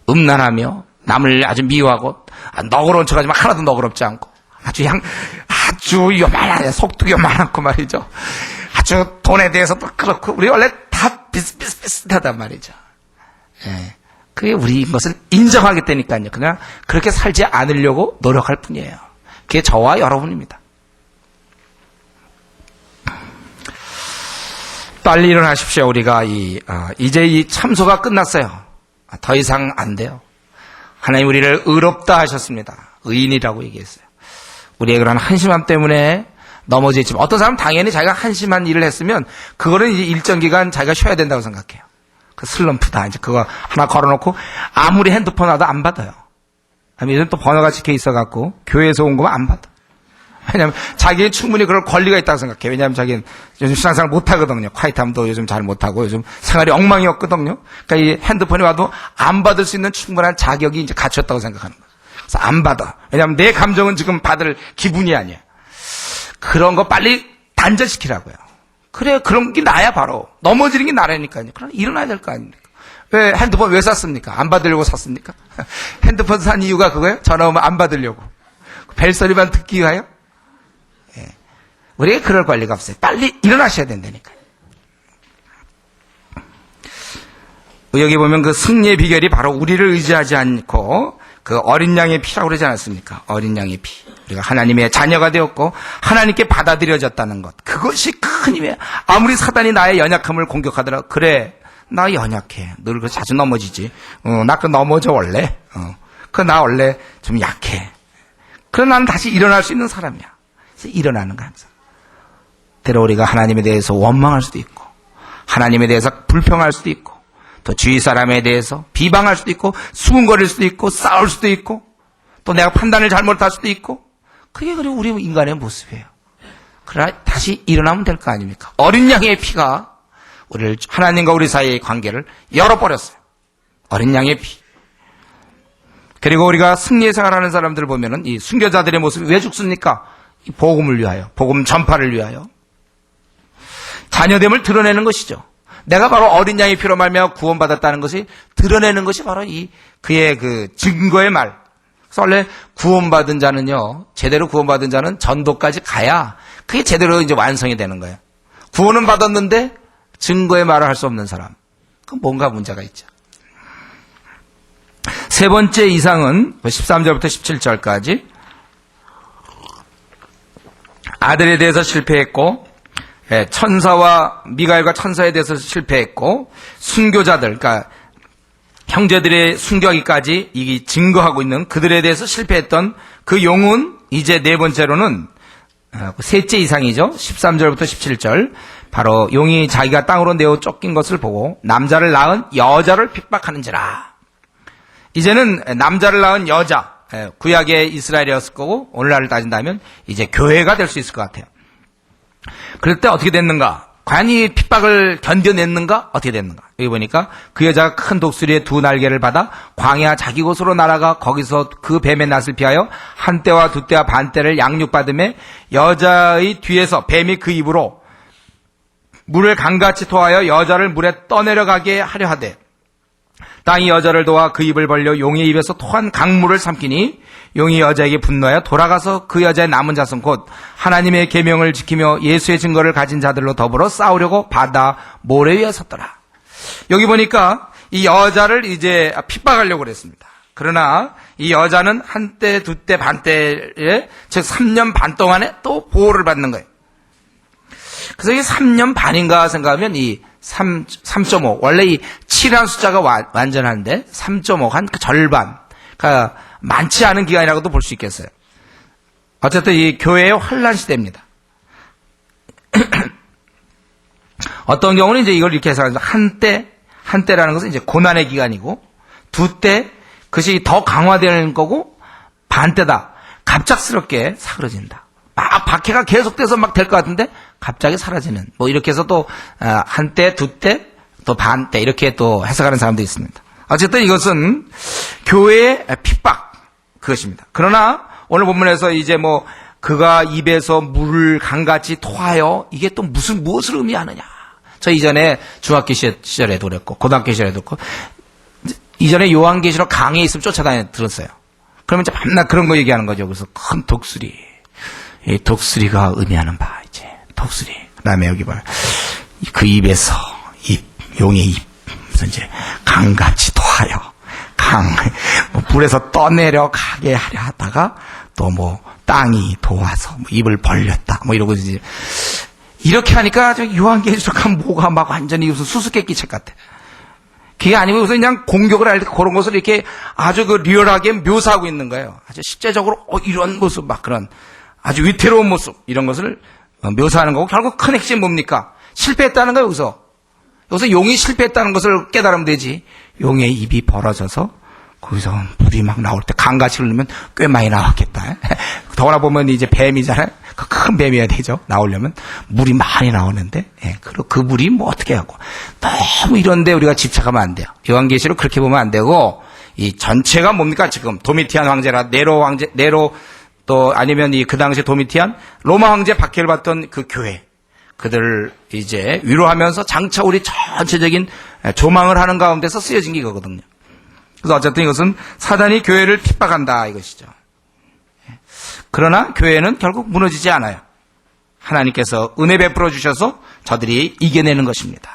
음란하며 남을 아주 미워하고 너그러운 척하지만 하나도 너그럽지 않고 아주 요만하네. 속도 요만하고 말이죠. 아주 돈에 대해서도 그렇고 우리 원래 다 비슷비슷하단 말이죠. 그게 우리인 것을 인정하겠다니까요. 그냥 그렇게 살지 않으려고 노력할 뿐이에요. 그게 저와 여러분입니다. 빨리 일어나십시오. 우리가 이제 이 참소가 끝났어요. 더 이상 안 돼요. 하나님 우리를 의롭다 하셨습니다. 의인이라고 얘기했어요. 우리의 그런 한심함 때문에 넘어져 있지만 어떤 사람은 당연히 자기가 한심한 일을 했으면 그거는 이제 일정 기간 자기가 쉬어야 된다고 생각해요. 그 슬럼프다. 이제 그거 하나 걸어놓고 아무리 핸드폰 와도 안 받아요. 요즘 또 번호가 찍혀 있어갖고 교회에서 온 거면 안 받아. 왜냐하면 자기는 충분히 그럴 권리가 있다고 생각해. 왜냐하면 자기는 요즘 신앙생활 못하거든요. 콰이트함도 요즘 잘 못하고 요즘 생활이 엉망이었거든요. 그러니까 이 핸드폰이 와도 안 받을 수 있는 충분한 자격이 이제 갖췄다고 생각하는 거예요. 그래서 안 받아. 왜냐하면 내 감정은 지금 받을 기분이 아니야. 그런 거 빨리 단절시키라고요. 그래, 그런 게 나야 바로. 넘어지는 게 나라니까요. 그럼 일어나야 될 거 아닙니까? 왜 핸드폰 왜 샀습니까? 안 받으려고 샀습니까? 핸드폰 산 이유가 그거예요? 전화 오면 안 받으려고. 벨소리만 듣기 위하여? 예. 우리가 그럴 권리가 없어요. 빨리 일어나셔야 된다니까요. 여기 보면 그 승리의 비결이 바로 우리를 의지하지 않고 그 어린 양의 피라고 그러지 않았습니까? 어린 양의 피. 우리가 하나님의 자녀가 되었고 하나님께 받아들여졌다는 것. 그것이 큰 힘이에요. 아무리 사단이 나의 연약함을 공격하더라도 그래, 나 연약해. 늘 그 자주 넘어지지. 나 그 넘어져 원래. 나 원래 좀 약해. 그러나 나는 다시 일어날 수 있는 사람이야. 그래서 일어나는 거야. 항상. 때로 우리가 하나님에 대해서 원망할 수도 있고 하나님에 대해서 불평할 수도 있고 또 주위 사람에 대해서 비방할 수도 있고 수군거릴 수도 있고 싸울 수도 있고 또 내가 판단을 잘못할 수도 있고 그게 그리고 우리 인간의 모습이에요. 그러나 다시 일어나면 될 거 아닙니까? 어린 양의 피가 우리를 하나님과 우리 사이의 관계를 열어버렸어요. 어린 양의 피. 그리고 우리가 승리의 생활하는 사람들을 보면은 이 순교자들의 모습이 왜 죽습니까? 이 복음을 위하여, 복음 전파를 위하여 자녀됨을 드러내는 것이죠. 내가 바로 어린 양의 피로 말미암아 구원받았다는 것이 드러내는 것이 바로 이 그의 그 증거의 말. 그래서 원래 구원받은 자는요, 제대로 구원받은 자는 전도까지 가야 그게 제대로 이제 완성이 되는 거예요. 구원은 받았는데 증거의 말을 할 수 없는 사람, 그건 뭔가 문제가 있죠. 세 번째 이상은 13절부터 17절까지 아들에 대해서 실패했고, 천사와 미가엘과 천사에 대해서 실패했고, 순교자들, 그러니까 형제들의 순교하기까지 이 증거하고 있는 그들에 대해서 실패했던 그 용은 이제 네 번째로는 셋째 이상이죠. 13절부터 17절. 바로 용이 자기가 땅으로 내어 쫓긴 것을 보고 남자를 낳은 여자를 핍박하는지라. 이제는 남자를 낳은 여자, 구약의 이스라엘이었을 거고 오늘날을 따진다면 이제 교회가 될 수 있을 것 같아요. 그럴 때 어떻게 됐는가? 과연 이 핍박을 견뎌냈는가? 어떻게 됐는가? 여기 보니까 그 여자가 큰 독수리의 두 날개를 받아 광야 자기 곳으로 날아가 거기서 그 뱀의 낯을 피하여 한 떼와 두 떼와 반 떼를 양육받음에 여자의 뒤에서 뱀이 그 입으로 물을 강같이 토하여 여자를 물에 떠내려가게 하려 하되 땅이 여자를 도와 그 입을 벌려 용의 입에서 토한 강물을 삼키니 용이 여자에게 분노하여 돌아가서 그 여자의 남은 자손 곧 하나님의 계명을 지키며 예수의 증거를 가진 자들로 더불어 싸우려고 바다 모래 위에 섰더라. 여기 보니까 이 여자를 이제 핍박하려고 그랬습니다. 그러나 이 여자는 한 때, 두 때, 반 때에 즉 3년 반 동안에 또 보호를 받는 거예요. 그래서 이 3년 반인가 생각하면 이 3.5 원래 이 7이라는 숫자가 완전한데 3.5 한 그 절반, 그러니까 많지 않은 기간이라고도 볼 수 있겠어요. 어쨌든 이 교회의 환란 시대입니다. 어떤 경우는 이제 이걸 이렇게 해석합니다. 한때라는 것은 이제 고난의 기간이고, 두 때 그것이 더 강화되는 거고, 반때다 갑작스럽게 사그러진다. 막 박해가 계속돼서 막 될 것 같은데 갑자기 사라지는, 뭐 이렇게 해서 또 한때, 두 때, 또 반때 이렇게 또 해석하는 사람도 있습니다. 어쨌든 이것은 교회의 핍박, 그것입니다. 그러나 오늘 본문에서 이제 뭐 그가 입에서 물을 강같이 토하여, 이게 또 무엇을 의미하느냐. 저 이전에 중학교 시절에도 그랬고 고등학교 시절에도 그랬고 이전에 요한계시록 강에 있으면 쫓아다녀 들었어요. 그러면 이제 밤낮 그런 거 얘기하는 거죠. 그래서 큰 독수리, 이 독수리가 의미하는 바, 이제 독수리. 그다음에 여기 봐, 그 입에서 용의 입, 무슨 이제 강같이 토하여. 뭐 불에서 떠내려가게 하려 하다가 또 뭐 땅이 도와서 뭐 입을 벌렸다 뭐 이러고 이제 이렇게 하니까 요한계시록한 뭐가 막 완전히 무슨 수수께끼 책 같아. 그게 아니고 무슨 그냥 공격을 할 때 그런 것을 이렇게 아주 그 리얼하게 묘사하고 있는 거예요. 아주 실제적으로 이런 모습 막 그런 아주 위태로운 모습 이런 것을 묘사하는 거고 결국 큰 핵심 뭡니까? 실패했다는 거예요. 여기서 용이 실패했다는 것을 깨달으면 되지. 용의 입이 벌어져서 거기서 물이 막 나올 때 강같이 흐르면 꽤 많이 나왔겠다. 더구나 보면 이제 뱀이잖아요. 큰 뱀이어야 되죠. 나오려면 물이 많이 나오는데 그 물이 뭐 어떻게 하고 너무 이런데 우리가 집착하면 안 돼요. 요한계시록 그렇게 보면 안 되고 이 전체가 뭡니까? 지금 도미티안 황제라 네로 또 아니면 그 당시 도미티안 로마 황제 박해를 받던 그 교회 그들을 이제 위로하면서 장차 우리 전체적인 조망을 하는 가운데서 쓰여진 게 이거거든요. 그래서 어쨌든 이것은 사단이 교회를 핍박한다 이것이죠. 그러나 교회는 결국 무너지지 않아요. 하나님께서 은혜 베풀어 주셔서 저들이 이겨내는 것입니다.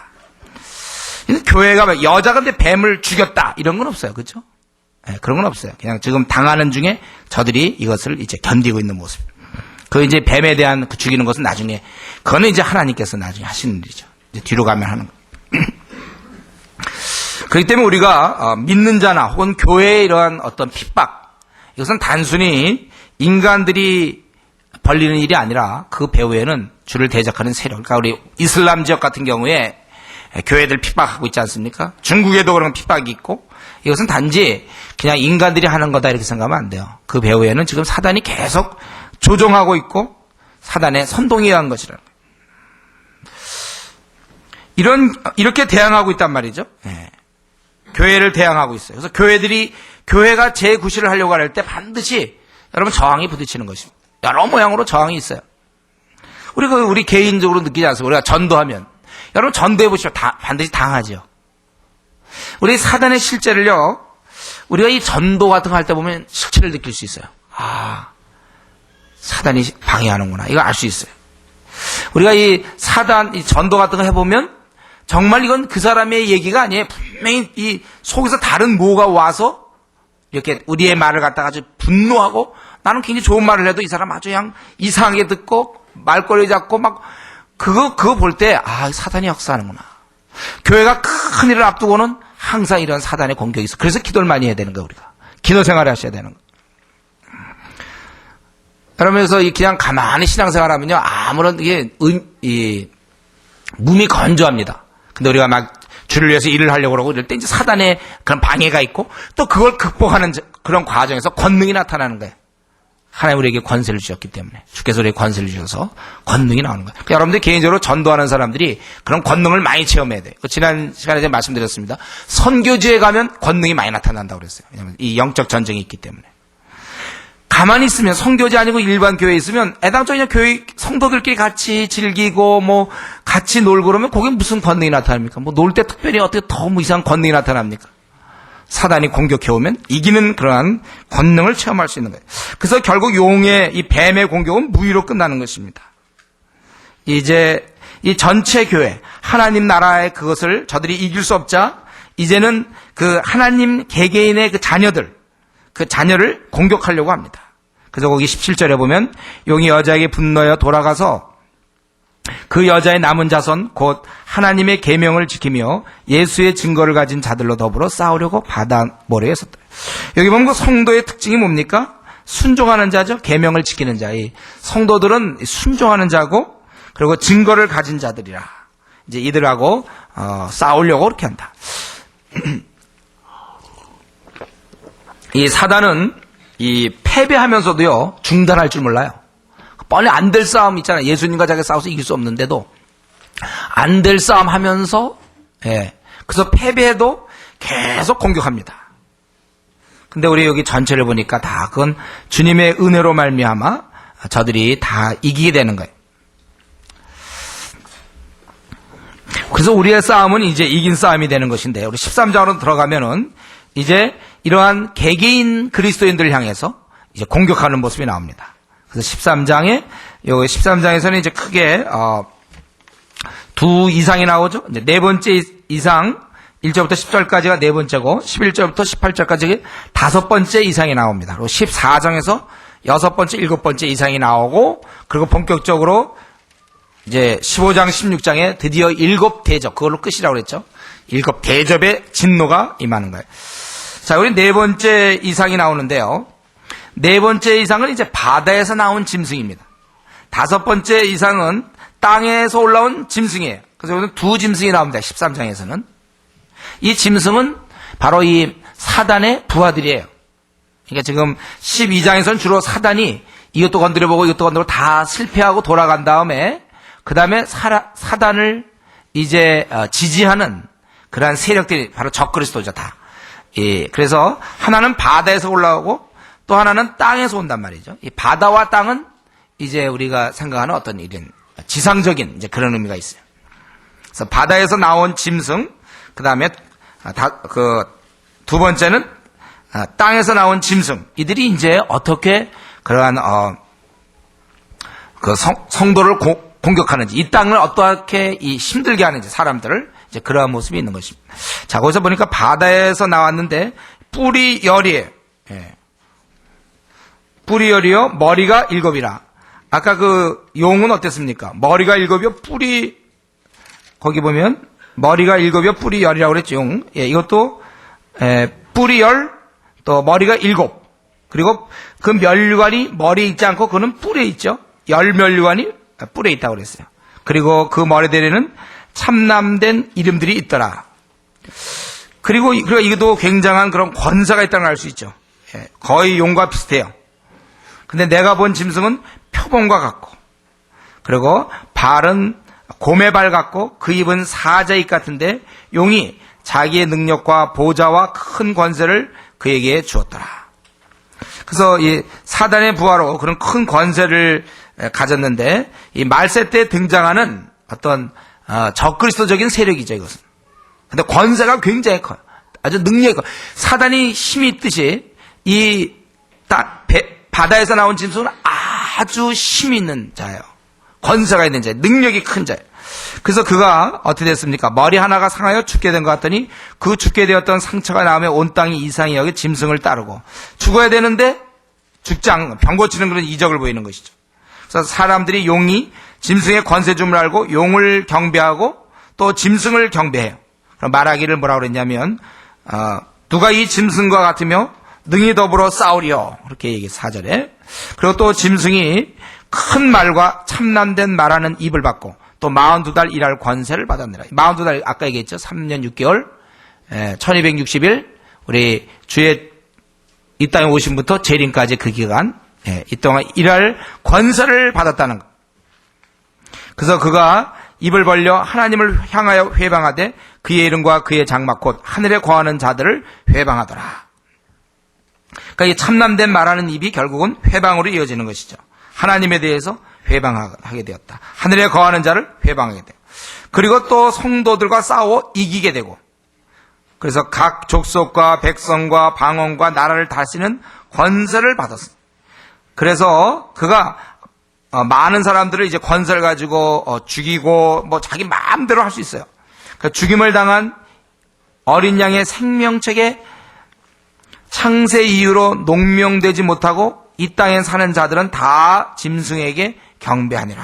교회가 여자가 근데 뱀을 죽였다 이런 건 없어요. 그렇죠? 그런 건 없어요. 그냥 지금 당하는 중에 저들이 이것을 이제 견디고 있는 모습. 그 이제 뱀에 대한 그 죽이는 것은 나중에 그거는 이제 하나님께서 나중에 하시는 일이죠. 이제 뒤로 가면 하는 거. 그렇기 때문에 우리가 믿는 자나 혹은 교회의 이러한 어떤 핍박 이것은 단순히 인간들이 벌리는 일이 아니라 그 배후에는 주를 대적하는 세력. 그러니까 우리 이슬람 지역 같은 경우에 교회들 핍박하고 있지 않습니까? 중국에도 그런 핍박이 있고 이것은 단지 그냥 인간들이 하는 거다 이렇게 생각하면 안 돼요. 그 배후에는 지금 사단이 계속 조종하고 있고 사단의 선동에 의한 것이라는 거예요. 이렇게 대항하고 있단 말이죠. 교회를 대항하고 있어요. 그래서 교회가 재구실을 하려고 할 때 반드시 여러분 저항이 부딪히는 것입니다. 여러 모양으로 저항이 있어요. 우리 개인적으로 느끼지 않습니까? 우리가 전도하면 여러분 전도해 보시면 반드시 당하죠. 우리 사단의 실제를요. 우리가 이 전도 같은 거 할 때 보면 실체를 느낄 수 있어요. 사단이 방해하는구나. 이거 알 수 있어요. 우리가 이 전도 같은 거 해보면 정말 이건 그 사람의 얘기가 아니에요. 분명히 이 속에서 다른 뭐가 와서 이렇게 우리의 말을 갖다가 아주 분노하고 나는 굉장히 좋은 말을 해도 이 사람 아주 그냥 이상하게 듣고 말꼬리 잡고 막 그거 볼 때 사단이 역사하는구나. 교회가 큰 일을 앞두고는 항상 이런 사단의 공격이 있어. 그래서 기도를 많이 해야 되는 거예요. 우리가 기도 생활을 하셔야 되는 거예요. 그러면서 그냥 가만히 신앙생활하면요 아무런 몸이 건조합니다. 근데 우리가 막 주를 위해서 일을 하려고 그러고 이럴 때 이제 사단의 그런 방해가 있고 또 그걸 극복하는 그런 과정에서 권능이 나타나는 거예요. 하나님 우리에게 권세를 주셨기 때문에 주께서 우리에게 권세를 주셔서 권능이 나오는 거예요. 그러니까 여러분들 개인적으로 전도하는 사람들이 그런 권능을 많이 체험해야 돼요. 지난 시간에 제가 말씀드렸습니다. 선교지에 가면 권능이 많이 나타난다고 그랬어요. 왜냐하면 이 영적 전쟁이 있기 때문에. 가만히 있으면 선교지 아니고 일반 교회에 있으면 애당초에 그냥 교회 성도들끼리 같이 즐기고 뭐 같이 놀고 그러면 거기에 무슨 권능이 나타납니까? 뭐 놀 때 특별히 어떻게 더 이상한 권능이 나타납니까? 사단이 공격해오면 이기는 그러한 권능을 체험할 수 있는 거예요. 그래서 결국 용의 이 뱀의 공격은 무위로 끝나는 것입니다. 이제 이 전체 교회 하나님 나라의 그것을 저들이 이길 수 없자 이제는 그 하나님 개개인의 그 자녀를 공격하려고 합니다. 그래서 거기 17절에 보면 용이 여자에게 분노하여 돌아가서 그 여자의 남은 자손 곧 하나님의 계명을 지키며 예수의 증거를 가진 자들로 더불어 싸우려고 바다 모래에 섰다. 여기 보면 그 성도의 특징이 뭡니까? 순종하는 자죠. 계명을 지키는 자. 이 성도들은 순종하는 자고 그리고 증거를 가진 자들이라. 이제 이들하고 싸우려고 그렇게 한다. 이 사단은 이 패배하면서도요 중단할 줄 몰라요. 뻔히 안 될 싸움 있잖아요. 예수님과 자기가 싸워서 이길 수 없는데도 안 될 싸움 하면서 그래서 패배해도 계속 공격합니다. 근데 우리 여기 전체를 보니까 다 그건 주님의 은혜로 말미암아 저들이 다 이기게 되는 거예요. 그래서 우리의 싸움은 이제 이긴 싸움이 되는 것인데 우리 13장으로 들어가면은 이제 이러한 개개인 그리스도인들을 향해서 이제 공격하는 모습이 나옵니다. 그래서 13장에서는 이제 크게 두 이상이 나오죠. 이제 네 번째 이상 1절부터 10절까지가 네 번째고 11절부터 18절까지 다섯 번째 이상이 나옵니다. 그리고 14장에서 여섯 번째, 일곱 번째 이상이 나오고 그리고 본격적으로 이제 15장, 16장에 드디어 일곱 대접, 그걸로 끝이라고 그랬죠. 일곱 대접의 진노가 임하는 거예요. 자, 우리 네 번째 이상이 나오는데요. 네 번째 이상은 이제 바다에서 나온 짐승입니다. 다섯 번째 이상은 땅에서 올라온 짐승이에요. 그래서 오늘 두 짐승이 나옵니다. 13장에서는. 이 짐승은 바로 이 사단의 부하들이에요. 그러니까 지금 12장에서는 주로 사단이 이것도 건드려보고 이것도 건드려보고 다 실패하고 돌아간 다음에 그 다음에 사단을 이제 지지하는 그러한 세력들이 바로 적그리스도죠, 다. 예, 그래서 하나는 바다에서 올라오고 또 하나는 땅에서 온단 말이죠. 이 바다와 땅은 이제 우리가 생각하는 어떤 이런 지상적인 이제 그런 의미가 있어요. 그래서 바다에서 나온 짐승, 그 다음에 두 번째는 땅에서 나온 짐승. 이들이 이제 어떻게 그러한 성도를 공격하는지, 이 땅을 어떻게 힘들게 하는지 사람들을 이제 그러한 모습이 있는 것입니다. 자, 거기서 보니까 바다에서 나왔는데 뿌리열이에요. 예. 뿌리열이요, 머리가 일곱이라. 아까 그 용은 어땠습니까? 머리가 일곱이요, 거기 보면 머리가 일곱이요, 뿌리열이라고 그랬죠, 용. 예, 이것도 뿌리열, 또 머리가 일곱. 그리고 그 멸류관이 머리에 있지 않고 그는 뿔에 있죠. 열멸류관이 뿔에 있다고 그랬어요. 그리고 그 머리대에는 참남된 이름들이 있더라. 그리고 이것도 굉장한 그런 권세가 있다는 걸 알 수 있죠. 예, 거의 용과 비슷해요. 근데 내가 본 짐승은 표범과 같고, 그리고 발은 곰의 발 같고, 그 입은 사자 입 같은데 용이 자기의 능력과 보좌와 큰 권세를 그에게 주었더라. 그래서 이 사단의 부하로 그런 큰 권세를 가졌는데, 이 말세 때 등장하는 어떤 적그리스도적인 세력이죠, 이것은. 근데 권세가 굉장히 커요. 아주 능력이 커요. 사단이 힘이 있듯이 이 바다에서 나온 짐승은 아주 힘이 있는 자예요. 권세가 있는 자예요. 능력이 큰 자예요. 그래서 그가 어떻게 됐습니까? 머리 하나가 상하여 죽게 된 것 같더니 그 죽게 되었던 상처가 나오며 온 땅이 이상히 여기 짐승을 따르고 죽어야 되는데 죽지 않는, 병 고치는 그런 이적을 보이는 것이죠. 그래서 사람들이 용이 짐승의 권세줌을 알고 용을 경배하고 또 짐승을 경배해요. 그럼 말하기를 뭐라고 그랬냐면 누가 이 짐승과 같으며 능히 더불어 싸우리요, 그렇게 얘기해 4절에. 그리고 또 짐승이 큰 말과 참남된 말하는 입을 받고 또 42달 일할 권세를 받았느라. 42달 아까 얘기했죠. 3년 6개월 1260일 우리 주의 이 땅에 오심부터 재림까지 그 기간, 이 동안 일할 권세를 받았다는 것. 그래서 그가 입을 벌려 하나님을 향하여 회방하되 그의 이름과 그의 장막 곧 하늘에 거하는 자들을 회방하더라. 그러니까 이 참남된 말하는 입이 결국은 회방으로 이어지는 것이죠. 하나님에 대해서 회방하게 되었다. 하늘에 거하는 자를 회방하게 돼요. 그리고 또 성도들과 싸워 이기게 되고, 그래서 각 족속과 백성과 방언과 나라를 다스리는 권세를 받았습니다. 그래서 그가 많은 사람들을 이제 권세를 가지고 죽이고 뭐 자기 마음대로 할 수 있어요. 그러니까 죽임을 당한 어린 양의 생명책에 창세 이후로 농명되지 못하고 이 땅에 사는 자들은 다 짐승에게 경배하니라.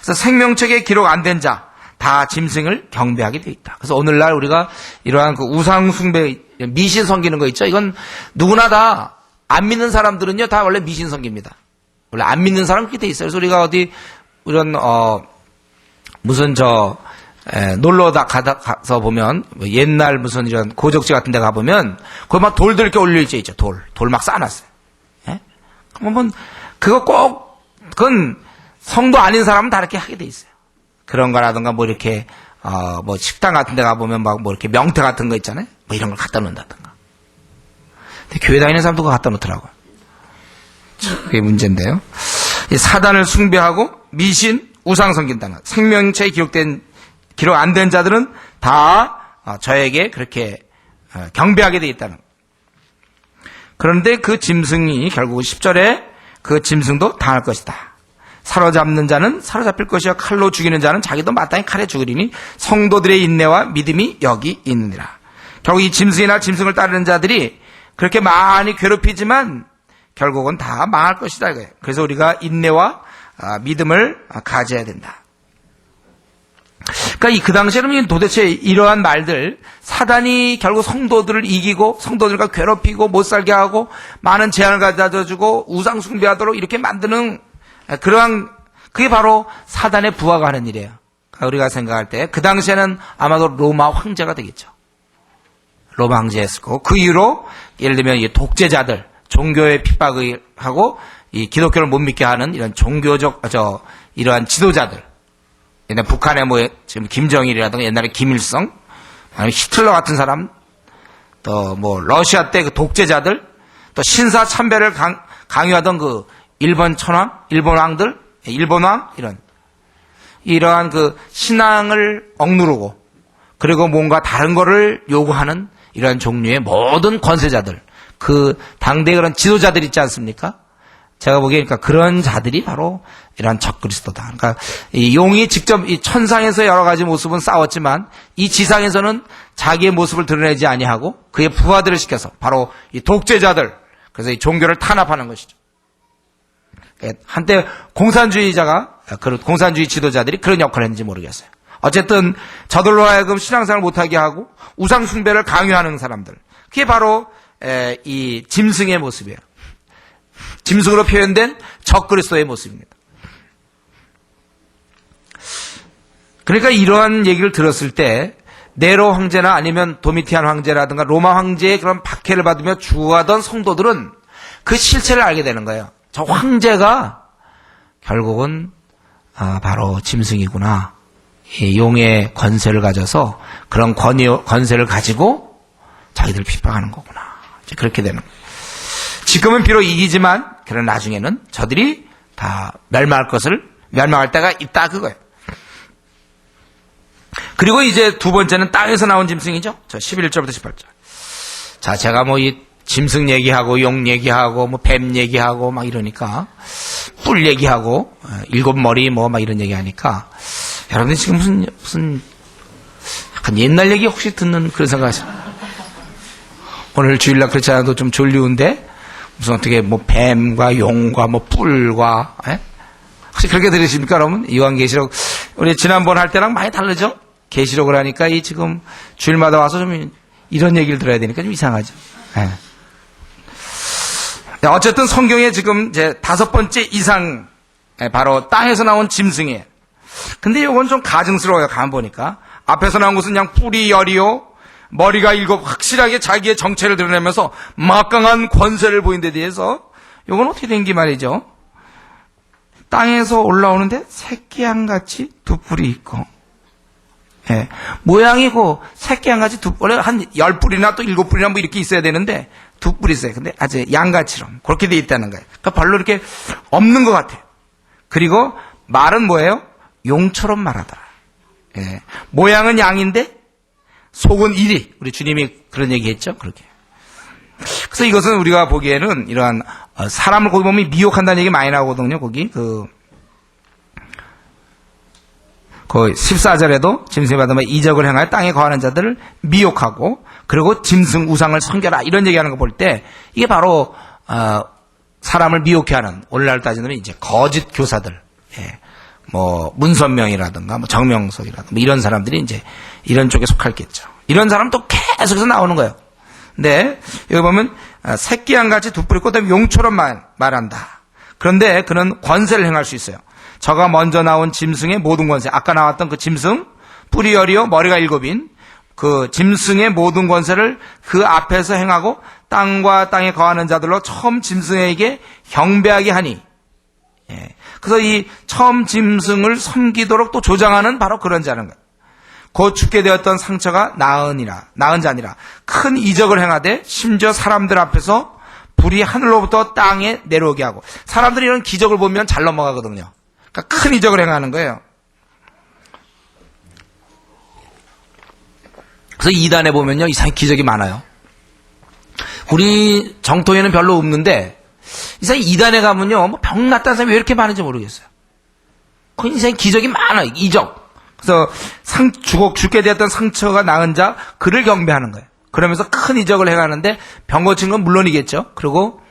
그래서 생명책에 기록 안 된 자 다 짐승을 경배하게 되어 있다. 그래서 오늘날 우리가 이러한 그 우상 숭배, 미신 섬기는 거 있죠. 이건 누구나 다 안 믿는 사람들은요 다 원래 미신 섬깁니다. 원래 안 믿는 사람 그렇게 돼 있어요. 그래서 우리가 어디 이런 놀러 가서 보면 옛날 무슨 이런 고적지 같은 데 가보면 거기 막 돌들 이렇게 올려있죠. 돌 막 쌓아놨어요. 예? 그러면 그건 성도 아닌 사람은 다 이렇게 하게 돼 있어요. 그런 거라든가 뭐 이렇게 뭐 식당 같은 데 가보면 막 뭐 이렇게 명태 같은 거 있잖아요. 뭐 이런 걸 갖다 놓는다든가. 근데 교회 다니는 사람도 그거 갖다 놓더라고요. 그게 문제인데요. 이 사단을 숭배하고 미신, 우상 섬긴다는 생명체에 기록 안 된 자들은 다 저에게 그렇게 경배하게 돼 있다는. 그런데 그 짐승이 결국 10절에 그 짐승도 당할 것이다. 사로잡는 자는 사로잡힐 것이요 칼로 죽이는 자는 자기도 마땅히 칼에 죽으리니 성도들의 인내와 믿음이 여기 있느니라. 결국 이 짐승이나 짐승을 따르는 자들이 그렇게 많이 괴롭히지만 결국은 다 망할 것이다 이거예요. 그래서 우리가 인내와 믿음을 가져야 된다. 그러니까 그 당시에는 도대체 이러한 말들, 사단이 결국 성도들을 이기고 성도들과 괴롭히고 못 살게 하고 많은 재앙을 가져다주고 우상 숭배하도록 이렇게 만드는 그러한, 그게 바로 사단의 부하가 하는 일이에요. 그러니까 우리가 생각할 때 그 당시에는 아마도 로마 황제가 되겠죠. 로마 황제였고 그 이후로 예를 들면 이 독재자들, 종교의 핍박을 하고 이 기독교를 못 믿게 하는 이런 종교적 이러한 지도자들, 옛날 북한에 지금 김정일이라든가 옛날에 김일성, 아니면 히틀러 같은 사람, 또 러시아 때 그 독재자들, 또 신사 참배를 강요하던 그 일본 왕들, 일본 왕, 이러한 그 신앙을 억누르고, 그리고 뭔가 다른 거를 요구하는 이러한 종류의 모든 권세자들, 그 당대의 그런 지도자들 있지 않습니까? 제가 보기에 그런 자들이 바로 이러한 적그리스도다. 그러니까 이 용이 직접 이 천상에서 여러 가지 모습은 싸웠지만 이 지상에서는 자기의 모습을 드러내지 아니하고 그의 부하들을 시켜서 바로 이 독재자들, 그래서 이 종교를 탄압하는 것이죠. 한때 공산주의 지도자들이 그런 역할을 했는지 모르겠어요. 어쨌든 저들로 하여금 신앙생활을 못하게 하고 우상 숭배를 강요하는 사람들, 그게 바로 이 짐승의 모습이에요. 짐승으로 표현된 적그리스도의 모습입니다. 그러니까 이러한 얘기를 들었을 때 네로 황제나 아니면 도미티안 황제라든가 로마 황제의 그런 박해를 받으며 주하던 성도들은 그 실체를 알게 되는 거예요. 저 황제가 결국은 바로 짐승이구나. 이 용의 권세를 가져서 그런 권세를 가지고 자기들을 핍박하는 거구나. 그렇게 되는 거예요. 지금은 비록 이기지만 그런 나중에는 저들이 다 멸망할 때가 있다 그거예요. 그리고 이제 두 번째는 땅에서 나온 짐승이죠. 11절부터 18절. 자, 제가 이 짐승 얘기하고 용 얘기하고 뱀 얘기하고 막 이러니까 뿔 얘기하고 일곱 머리 막 이런 얘기하니까 여러분들 지금 무슨 약간 옛날 얘기 혹시 듣는 그런 생각하세요? 오늘 주일날 그렇지 않아도 좀 졸리운데 무슨 어떻게 뱀과 용과 뿔과 혹시 그렇게 들으십니까 여러분? 요한계시록 우리 지난번 할 때랑 많이 다르죠? 계시록을 하니까 이 지금 주일마다 와서 좀 이런 얘기를 들어야 되니까 좀 이상하죠. 어쨌든 성경에 지금 이제 5번째 이상 바로 땅에서 나온 짐승이에요. 근데 이건 좀 가증스러워요. 가만 보니까 앞에서 나온 것은 그냥 뿔이 열이요 머리가 7 확실하게 자기의 정체를 드러내면서 막강한 권세를 보인 데 대해서 이건 어떻게 된게 말이죠. 땅에서 올라오는데 새끼양같이 두 뿔이 있고 모양이고 새끼양같이 원래 한 10뿔이나 또 7뿔이나 이렇게 있어야 되는데 2뿔이 있어요. 근데 아주 양같이럼 그렇게 돼 있다는 거예요. 그러니까 별로 이렇게 없는 것 같아요. 그리고 말은 뭐예요? 용처럼 말하더라. 모양은 양인데 속은 이리. 우리 주님이 그런 얘기했죠. 그렇게. 그래서 이것은 우리가 보기에는 이러한 사람을 거기 보면 미혹한다는 얘기 많이 나오거든요. 거기 그 14절에도 짐승이 받으면 이적을 행하여 땅에 거하는 자들을 미혹하고 그리고 짐승 우상을 섬겨라 이런 얘기하는 거 볼 때 이게 바로 사람을 미혹해하는 오늘날 따지면 이제 거짓 교사들, 문선명이라든가 정명석이라든가 이런 사람들이 이제 이런 쪽에 속할겠죠. 이런 사람 또 계속해서 나오는 거예요. 근데 여기 보면 새끼양같이 두 뿔이 있고 그다음에 용처럼 말한다. 그런데 그는 권세를 행할 수 있어요. 저가 먼저 나온 짐승의 모든 권세, 아까 나왔던 그 짐승, 뿔이 열이요 머리가 7인 그 짐승의 모든 권세를 그 앞에서 행하고 땅과 땅에 거하는 자들로 처음 짐승에게 경배하게 하니, 그래서 이 처음 짐승을 섬기도록 또 조장하는 바로 그런 자는 거예요. 곧 죽게 되었던 상처가 나은 자니라 큰 이적을 행하되 심지어 사람들 앞에서 불이 하늘로부터 땅에 내려오게 하고, 사람들이 이런 기적을 보면 잘 넘어가거든요. 그러니까 큰 이적을 행하는 거예요. 그래서 이단에 보면요, 이상한 기적이 많아요. 우리 정토에는 별로 없는데, 이상하게 이단에 가면요, 병 났다는 사람이 왜 이렇게 많은지 모르겠어요. 그 인생 기적이 많아요. 이적. 그래서 죽게 되었던 상처가 나은 자, 그를 경배하는 거예요. 그러면서 큰 이적을 행하는데 병 고친 건 물론이겠죠. 그리고